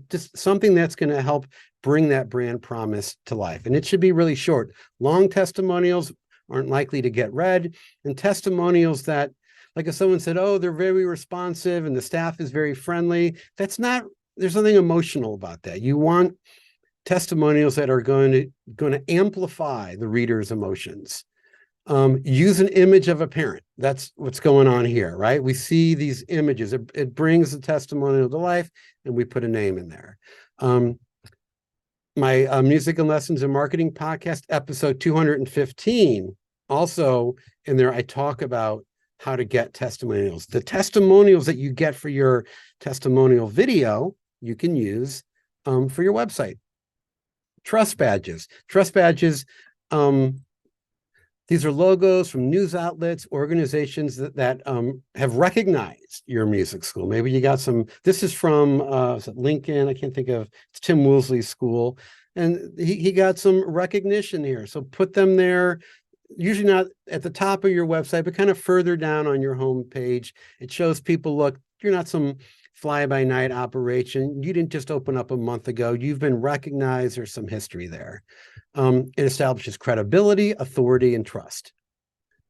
just something that's going to help bring that brand promise to life. And it should be really short. Long testimonials aren't likely to get read, and testimonials that, like if someone said, oh, they're very responsive and the staff is very friendly, there's nothing emotional about that. You want testimonials that are going to amplify the reader's emotions. Use an image of a parent. That's what's going on here, right? We see these images. It brings the testimonial to life, and we put a name in there. My Music and Lessons in Marketing podcast, episode 215, also in there, I talk about how to get testimonials. The testimonials that you get for your testimonial video, you can use for your website. Trust badges. These are logos from news outlets, organizations that have recognized your music school. Maybe you got some, this is from Lincoln, I can't think of, it's Tim Woolsey's school, and he got some recognition here. So put them there. usually not at the top of your website, but kind of further down on your home page. It shows people, look, you're not some fly by night operation. You didn't just open up a month ago. You've been recognized. There's some history there. It establishes credibility, authority, and trust.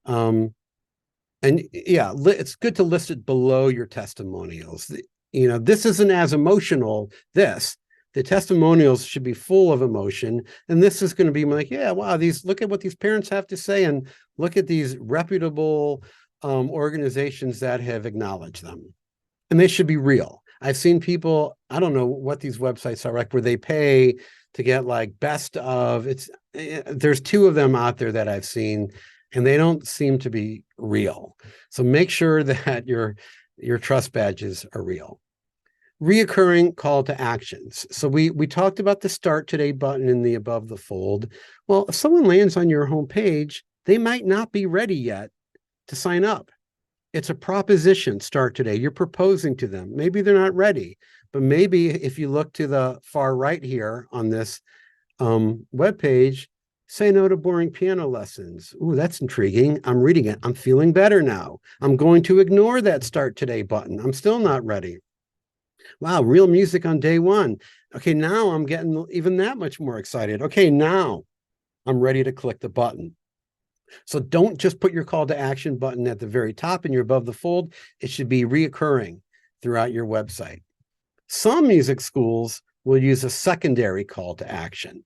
And yeah, it's good to list it below your testimonials. This isn't as emotional. The testimonials should be full of emotion, and this is going to be like, yeah, wow, look at what these parents have to say, and look at these reputable organizations that have acknowledged them, and they should be real. I've seen people, I don't know what these websites are like, where they pay to get like best of. There's two of them out there that I've seen, and they don't seem to be real. So make sure that your trust badges are real. Reoccurring call to actions. So we talked about the start today button in the above the fold. Well, if someone lands on your homepage, they might not be ready yet to sign up. It's a proposition, start today. You're proposing to them. Maybe they're not ready, but maybe if you look to the far right here on this web page, say no to boring piano lessons. Ooh, that's intriguing. I'm reading it. I'm feeling better now. I'm going to ignore that start today button. I'm still not ready. Wow, real music on day one. Okay, now I'm getting even that much more excited. Okay, now I'm ready to click the button. So don't just put your call to action button at the very top and you're above the fold. It should be reoccurring throughout your website. Some music schools will use a secondary call to action.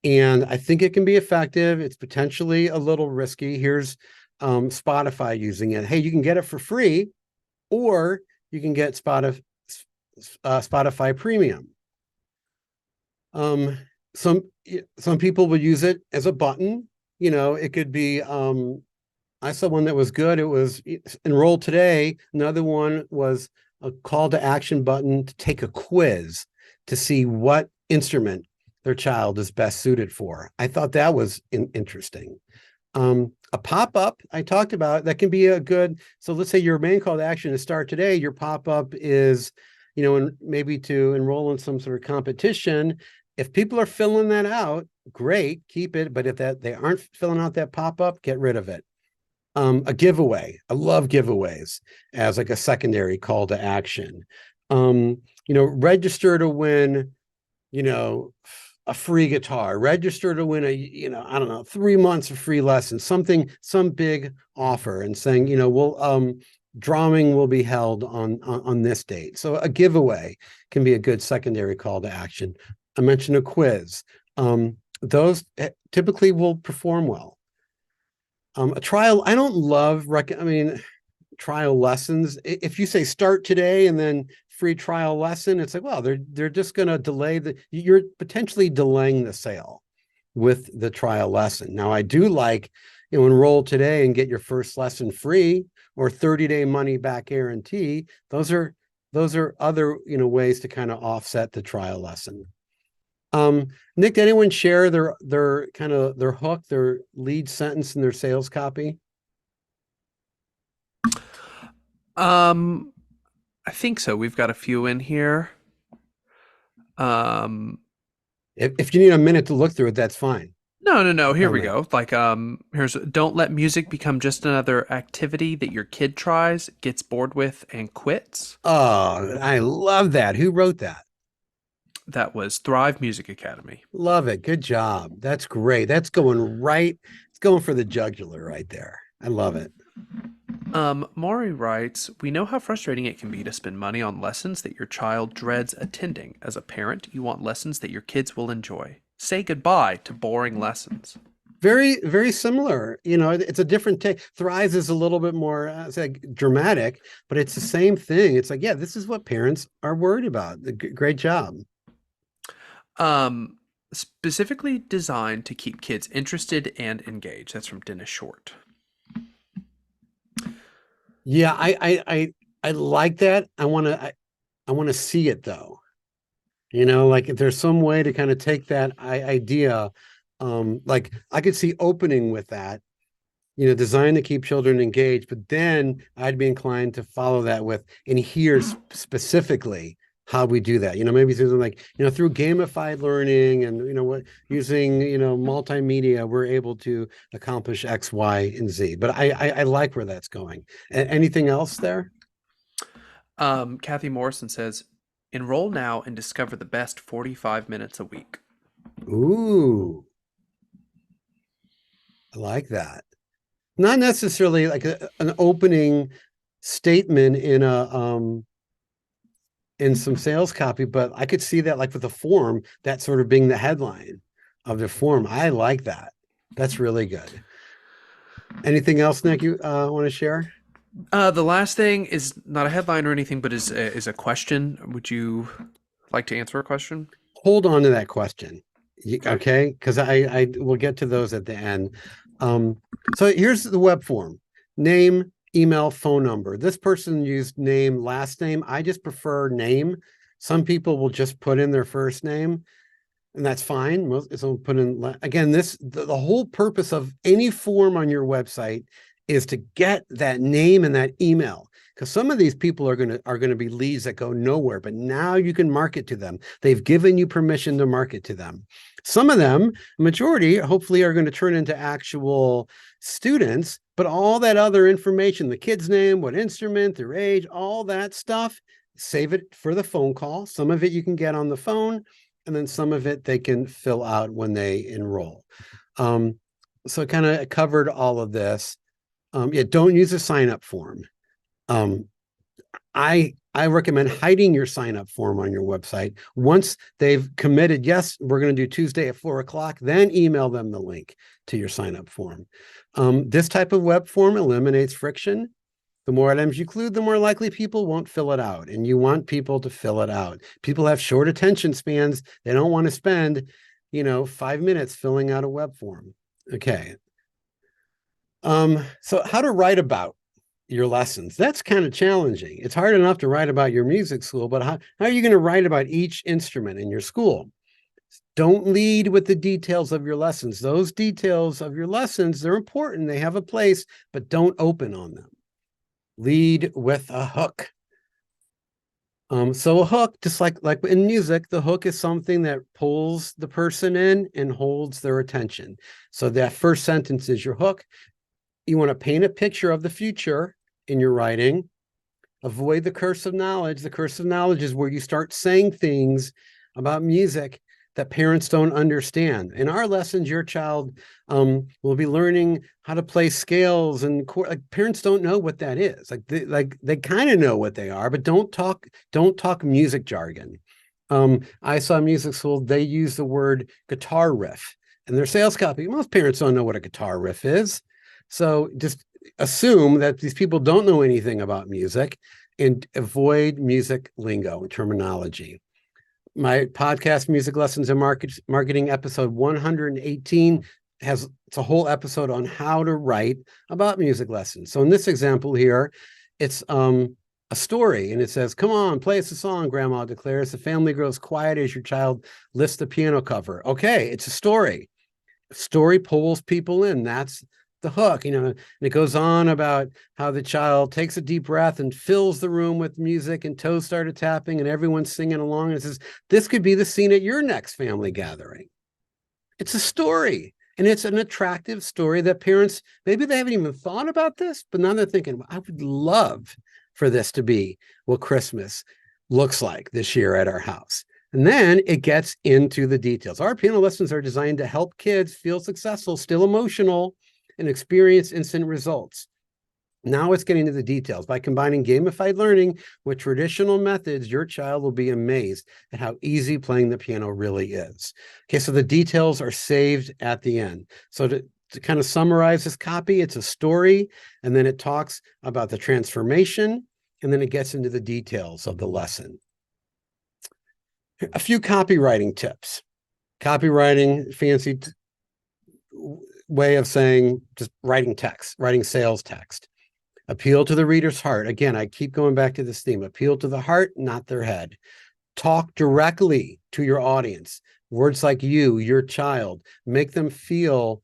And I think it can be effective. It's potentially a little risky. Here's Spotify using it. Hey, you can get it for free, or you can get Spotify Premium. Some people will use it as a button. It could be. I saw one that was good. It was enroll today. Another one was a call to action button to take a quiz to see what instrument their child is best suited for. I thought that was interesting. A pop-up I talked about, that can be a good, so let's say your main call to action is start today. Your pop-up is, maybe to enroll in some sort of competition. If people are filling that out, great, keep it. But if they aren't filling out that pop-up, get rid of it. A giveaway. I love giveaways as like a secondary call to action. Register to win, a free guitar, register to win I don't know, 3 months of free lessons, some big offer, and saying, drawing will be held on this date. So a giveaway can be a good secondary call to action. I mentioned a quiz. Those typically will perform well. A trial, I don't love, trial lessons. If you say start today and then free trial lesson, it's like, well, they're just going to delay you're potentially delaying the sale with the trial lesson. Now, I do like, enroll today and get your first lesson free, or 30-day money back guarantee. Those are other, ways to kind of offset the trial lesson. Nick, did anyone share their kind of their hook, their lead sentence in their sales copy? I think so. We've got a few in here. If you need a minute to look through it, that's fine. No. Here All we right. go. Like, here's don't let music become just another activity that your kid tries, gets bored with, and quits. Oh, I love that. Who wrote that? That was Thrive Music Academy. Love it. Good job. That's great. That's going right. It's going for the jugular right there. I love it. Maury writes, we know how frustrating it can be to spend money on lessons that your child dreads attending. As a parent, you want lessons that your kids will enjoy. Say goodbye to boring lessons. Very, very similar. It's a different take. Thrives is a little bit more like dramatic, but it's the same thing. It's like, yeah, this is what parents are worried about. Great job. Specifically designed to keep kids interested and engaged. That's from Dennis Short. Yeah, I like that. I want to see it though. Like if there's some way to kind of take that idea, like I could see opening with that, designed to keep children engaged, but then I'd be inclined to follow that with, and here's specifically how we do that. Maybe something like, through gamified learning and, what, using, multimedia, we're able to accomplish X, Y, and Z. But I like where that's going. Anything else there? Kathy Morrison says, enroll now and discover the best 45 minutes a week. Ooh, I like that. Not necessarily like an opening statement in some sales copy, but I could see that like with a form, that sort of being the headline of the form. I like that. That's really good. Anything else, Nick, you want to share? The last thing is not a headline or anything, but is a question. Would you like to answer a question? Hold on to that question. Okay. Okay, because I will get to those at the end. So here's the web form: name, email, phone number. This person used name, last name. I just prefer name. Some people will just put in their first name, and that's fine. Most someone put in again. The whole purpose of any form on your website is to get that name and that email, because some of these people are gonna be leads that go nowhere. But now you can market to them. They've given you permission to market to them. Some of them, majority, hopefully, are going to turn into actual students. But all that other information, the kid's name, what instrument, their age, all that stuff, save it for the phone call. Some of it you can get on the phone, and then some of it they can fill out when they enroll. So kind of covered all of this. Yeah, don't use a sign up form. Um, I recommend hiding your sign up form on your website. Once they've committed, yes, we're going to do Tuesday at 4 o'clock, then email them the link to your sign up form. This type of web form eliminates friction. The more items you include, the more likely people won't fill it out. And you want people to fill it out. People have short attention spans. They don't want to spend, 5 minutes filling out a web form. Okay. So how to write about your lessons. That's kind of challenging. It's hard enough to write about your music school, but how are you going to write about each instrument in your school? Don't lead with the details of your lessons. Those details of your lessons, they're important. They have a place, but don't open on them. Lead with a hook. So a hook, just like in music, the hook is something that pulls the person in and holds their attention. So that first sentence is your hook. You want to paint a picture of the future in your writing. Avoid the curse of knowledge. The curse of knowledge is where you start saying things about music that parents don't understand. In our lessons, your child will be learning how to play scales and like parents don't know what that is. They kind of know what they are, but don't talk music jargon. I saw music school, they use the word guitar riff in their sales copy. Most parents don't know what a guitar riff is. So just assume that these people don't know anything about music and avoid music lingo and terminology. My podcast, Music Lessons in Marketing, episode 118, it's a whole episode on how to write about music lessons. So in this example here, it's a story, and it says, "Come on, play us a song," Grandma declares. The family grows quiet as your child lifts the piano cover. Okay, it's a story. Story pulls people in. That's the hook, and it goes on about how the child takes a deep breath and fills the room with music and toes started tapping and everyone's singing along. And it says, this could be the scene at your next family gathering. It's a story, and it's an attractive story that parents, maybe they haven't even thought about this, but now they're thinking, I would love for this to be what Christmas looks like this year at our house. And then it gets into the details. Our piano lessons are designed to help kids feel successful, still emotional, and experience instant results. Now it's getting to the details. By combining gamified learning with traditional methods, your child will be amazed at how easy playing the piano really is. Okay, so the details are saved at the end. So to kind of summarize this copy, it's a story, and then it talks about the transformation, and then it gets into the details of the lesson. A few copywriting tips. Copywriting, fancy way of saying just writing text, writing sales text. Appeal to the reader's heart. Again, I keep going back to this theme. Appeal to the heart, not their head. Talk directly to your audience. Words like you, your child, make them feel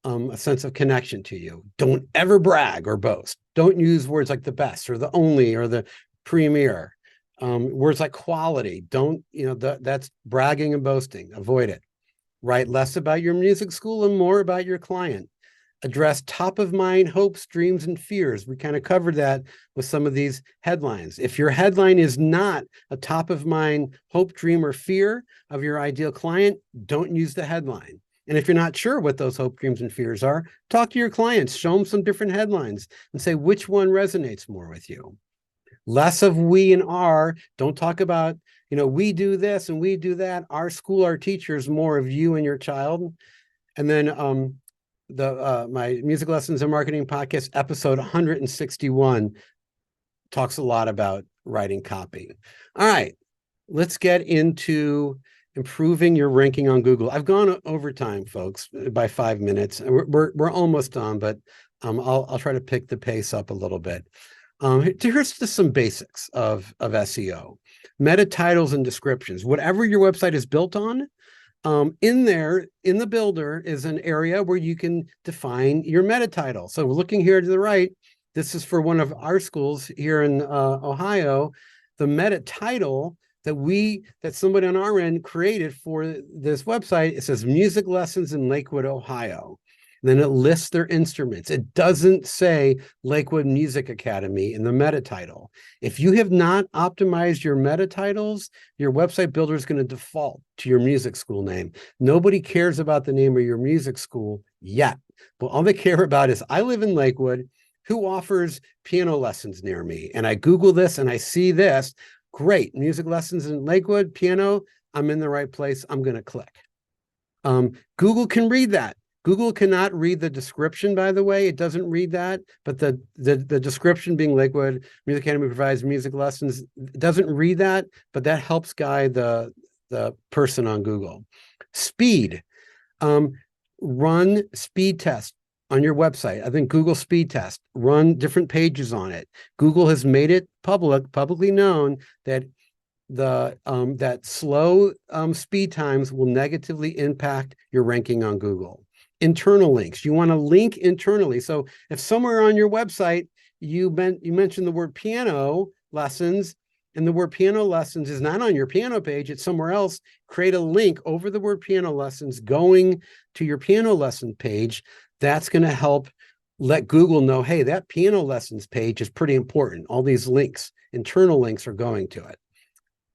a sense of connection to you. Don't ever brag or boast. Don't use words like the best or the only or the premier. Words like quality, don't, that's bragging and boasting. Avoid it. Write less about your music school and more about your client. Address top of mind hopes, dreams, and fears. We kind of covered that with some of these headlines. If your headline is not a top of mind hope, dream, or fear of your ideal client, don't use the headline. And if you're not sure what those hope, dreams, and fears are, talk to your clients, show them some different headlines and say which one resonates more with you. Less of we and our. Don't talk about, we do this and we do that. Our school, our teachers, more of you and your child. And then my music lessons and marketing podcast episode 161 talks a lot about writing copy. All right, let's get into improving your ranking on Google. I've gone over time, folks, by 5 minutes. We're almost done, but I'll try to pick the pace up a little bit. Here's just some basics of SEO. Meta titles and descriptions. Whatever your website is built on, in there, in the builder, is an area where you can define your meta title. So we're looking here to the right. This is for one of our schools here in Ohio. The meta title that somebody on our end created for this website, it says music lessons in Lakewood, Ohio. Then it lists their instruments. It doesn't say Lakewood Music Academy in the meta title. If you have not optimized your meta titles, your website builder is going to default to your music school name. Nobody cares about the name of your music school yet. But all they care about is, I live in Lakewood. Who offers piano lessons near me? And I Google this and I see this. Great. Music lessons in Lakewood, piano. I'm in the right place. I'm going to click. Google can read that. Google cannot read the description, by the way. It doesn't read that, but the description being Lakewood Music Academy provides music lessons, doesn't read that, but that helps guide the person on Google. Speed. Run speed test on your website. I think Google speed test. Run different pages on it. Google has made it publicly known that that slow speed times will negatively impact your ranking on Google. Internal links. You want to link internally. So if somewhere on your website you mentioned the word piano lessons, and the word piano lessons is not on your piano page, it's somewhere else, create a link over the word piano lessons going to your piano lesson page. That's going to help let Google know, hey, that piano lessons page is pretty important. All these links, internal links, are going to it.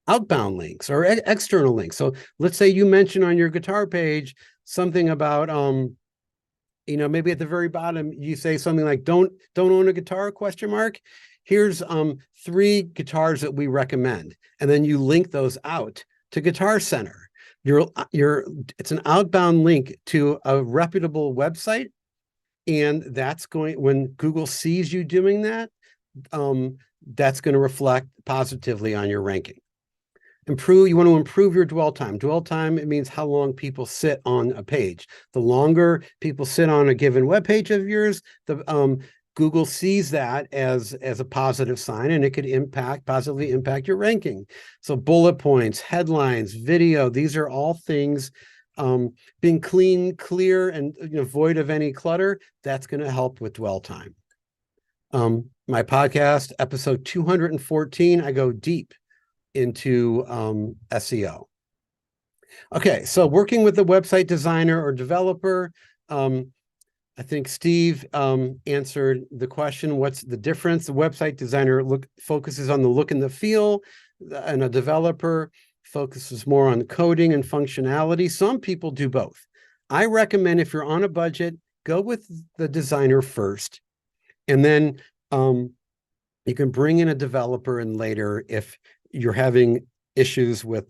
Outbound links or external links. So let's say you mention on your guitar page something about, maybe at the very bottom, you say something like, don't own a guitar, ? Here's 3 guitars that we recommend. And then you link those out to Guitar Center. It's an outbound link to a reputable website. And that's when Google sees you doing that, that's going to reflect positively on your ranking. You want to improve your dwell time. Dwell time, it means how long people sit on a page. The longer people sit on a given web page of yours, Google sees that as a positive sign, and it could positively impact your ranking. So bullet points, headlines, video, these are all things, being clean, clear, and void of any clutter. That's going to help with dwell time. My podcast, episode 214, I go deep into SEO. Okay, so working with a website designer or developer, I think Steve answered the question, what's the difference? The website designer focuses on the look and the feel, and a developer focuses more on coding and functionality. Some people do both. I recommend, if you're on a budget, go with the designer first, and then you can bring in a developer in later if you're having issues with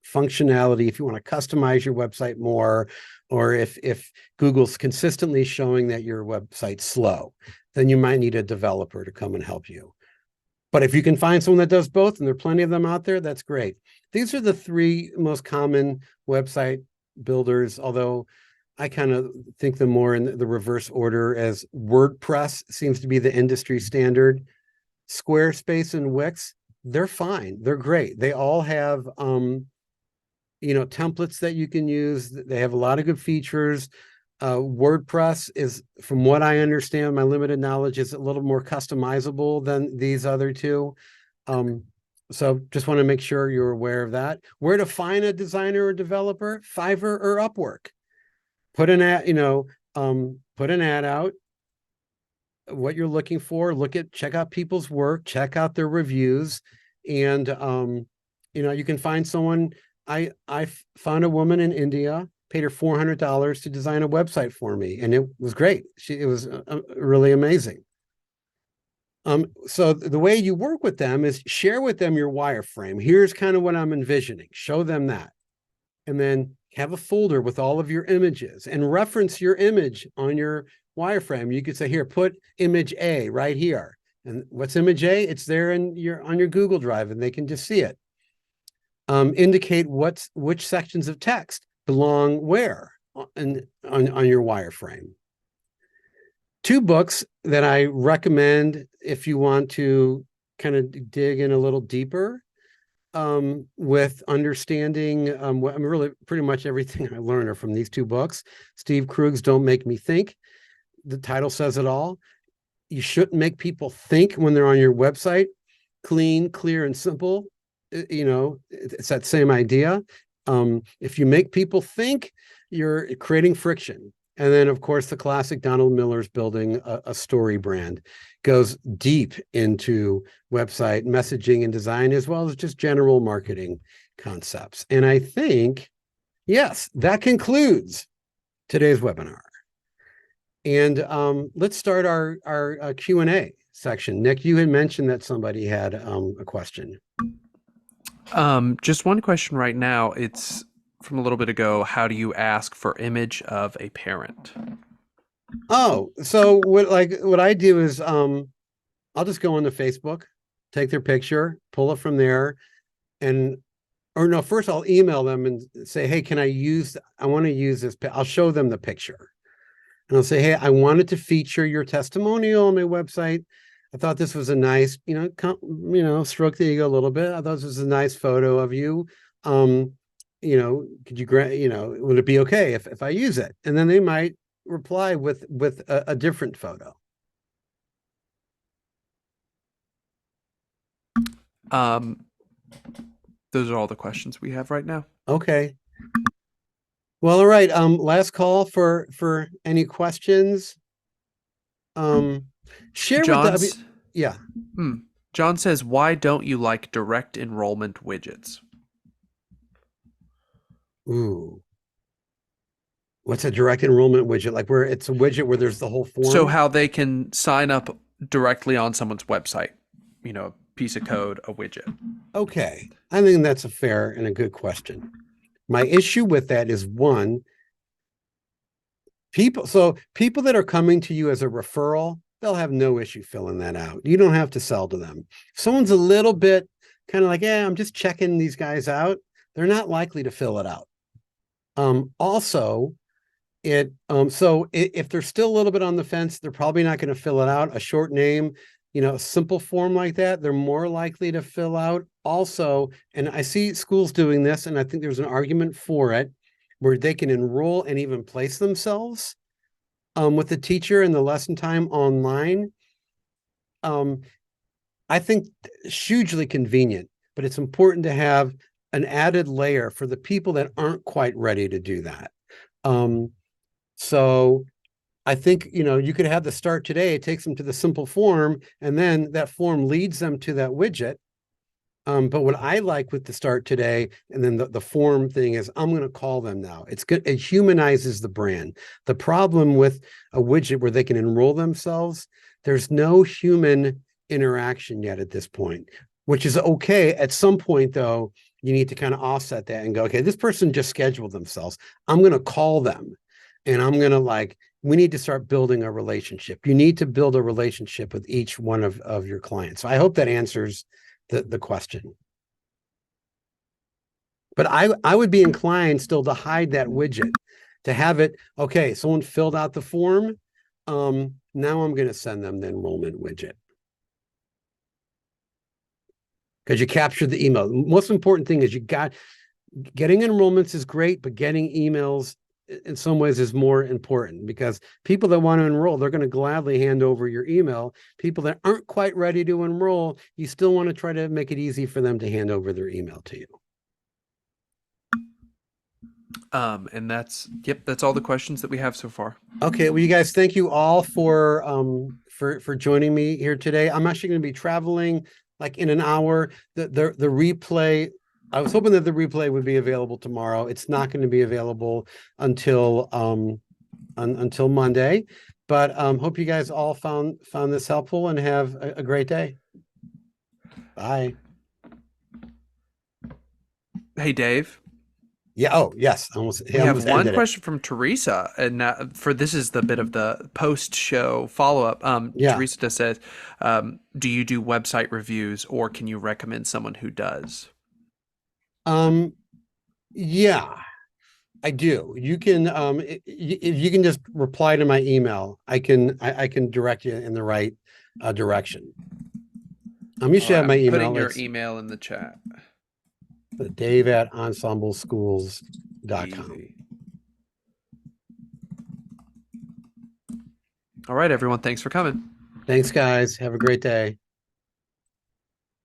functionality, if you want to customize your website more, or if Google's consistently showing that your website's slow, then you might need a developer to come and help you. But if you can find someone that does both, and there are plenty of them out there, that's great. These are the 3 most common website builders, although I kind of think them more in the reverse order, as WordPress seems to be the industry standard. Squarespace and Wix, they're fine. They're great. They all have, templates that you can use. They have a lot of good features. WordPress is, from what I understand, my limited knowledge, is a little more customizable than these other 2. So just want to make sure you're aware of that. Where to find a designer or developer? Fiverr or Upwork. Put an ad, put an ad out, what you're looking for, check out people's work, check out their reviews, and you can find someone. I found a woman in India, paid her $400 to design a website for me, and it was great. It was really amazing. So the way you work with them is share with them your wireframe. Here's kind of what I'm envisioning. Show them that. And then have a folder with all of your images and reference your image on your wireframe. You could say, here, put image A right here. And what's image A? It's there on your Google Drive, and they can just see it. Indicate which sections of text belong where on your wireframe. Two books that I recommend if you want to kind of dig in a little deeper with understanding really pretty much everything I learned are from these two books. Steve Krug's Don't Make Me Think. The title says it all. You shouldn't make people think when they're on your website. Clean, clear, and simple. It's that same idea. If you make people think, you're creating friction. And then, of course, the classic Donald Miller's Building a Story brand goes deep into website messaging and design, as well as just general marketing concepts. And I think, yes, that concludes today's webinar. And let's start our Q&A section. Nick, you had mentioned that somebody had a question. Just one question right now. It's from a little bit ago. How do you ask for image of a parent? Oh, so what I do is I'll just go into Facebook, take their picture, pull it from there, or no, first I'll email them and say, hey, I want to use this. I'll show them the picture. And I'll say, hey, I wanted to feature your testimonial on my website. I thought this was a nice, stroke the ego a little bit. I thought this was a nice photo of you. Could you would it be okay if I use it? And then they might reply with a different photo. Those are all the questions we have right now. Okay. Well, all right. Last call for any questions. Share with yeah. John says, why don't you like direct enrollment widgets? Ooh. What's a direct enrollment widget? Like where it's a widget where there's the whole form? So how they can sign up directly on someone's website, a piece of code, a widget. Okay. I think that's a fair and a good question. My issue with that is one, people that are coming to you as a referral, they'll have no issue filling that out. You don't have to sell to them. If someone's a little bit kind of like, I'm just checking these guys out, they're not likely to fill it out. Also, if they're still a little bit on the fence, they're probably not going to fill it out. A short name, a simple form like that, they're more likely to fill out. Also, and I see schools doing this, and I think there's an argument for it, where they can enroll and even place themselves with the teacher in the lesson time online. I think it's hugely convenient, but it's important to have an added layer for the people that aren't quite ready to do that. So I think, you could have the start today, it takes them to the simple form, and then that form leads them to that widget. But what I like with the start today and then the form thing is I'm going to call them now. It's good. It humanizes the brand. The problem with a widget where they can enroll themselves, there's no human interaction yet at this point, which is okay. At some point, though, you need to kind of offset that and go, okay, this person just scheduled themselves. I'm going to call them and I'm going to we need to start building a relationship. You need to build a relationship with each one of your clients. So I hope that answers the question. But I would be inclined still to hide that widget, to have it, okay, someone filled out the form. Now I'm going to send them the enrollment widget. Because you captured the email. The most important thing is getting enrollments is great, but getting emails in some ways is more important, because people that want to enroll, they're going to gladly hand over your email. People that aren't quite ready to enroll, you still want to try to make it easy for them to hand over their email to you. And that's all the questions that we have so far. Okay, well, you guys, thank you all for joining me here today. I'm actually going to be traveling like in an hour. The replay, I was hoping that the replay would be available tomorrow. It's not going to be available until until Monday. But hope you guys all found this helpful, and have a great day. Bye. Hey, Dave. Yeah. Oh, yes. We have Almost one ended it. question from Teresa, and for this is the bit of the post-show follow-up. Yeah. Teresa says, "Do you do website reviews, or can you recommend someone who does?" Yeah, I do. You can if you can just reply to my email, I can direct you in the right direction. You All should right, have my I'm email. putting your It's email in the chat. dave@ensembleschools.com. Easy. All right, everyone. Thanks for coming. Thanks, guys. Have a great day.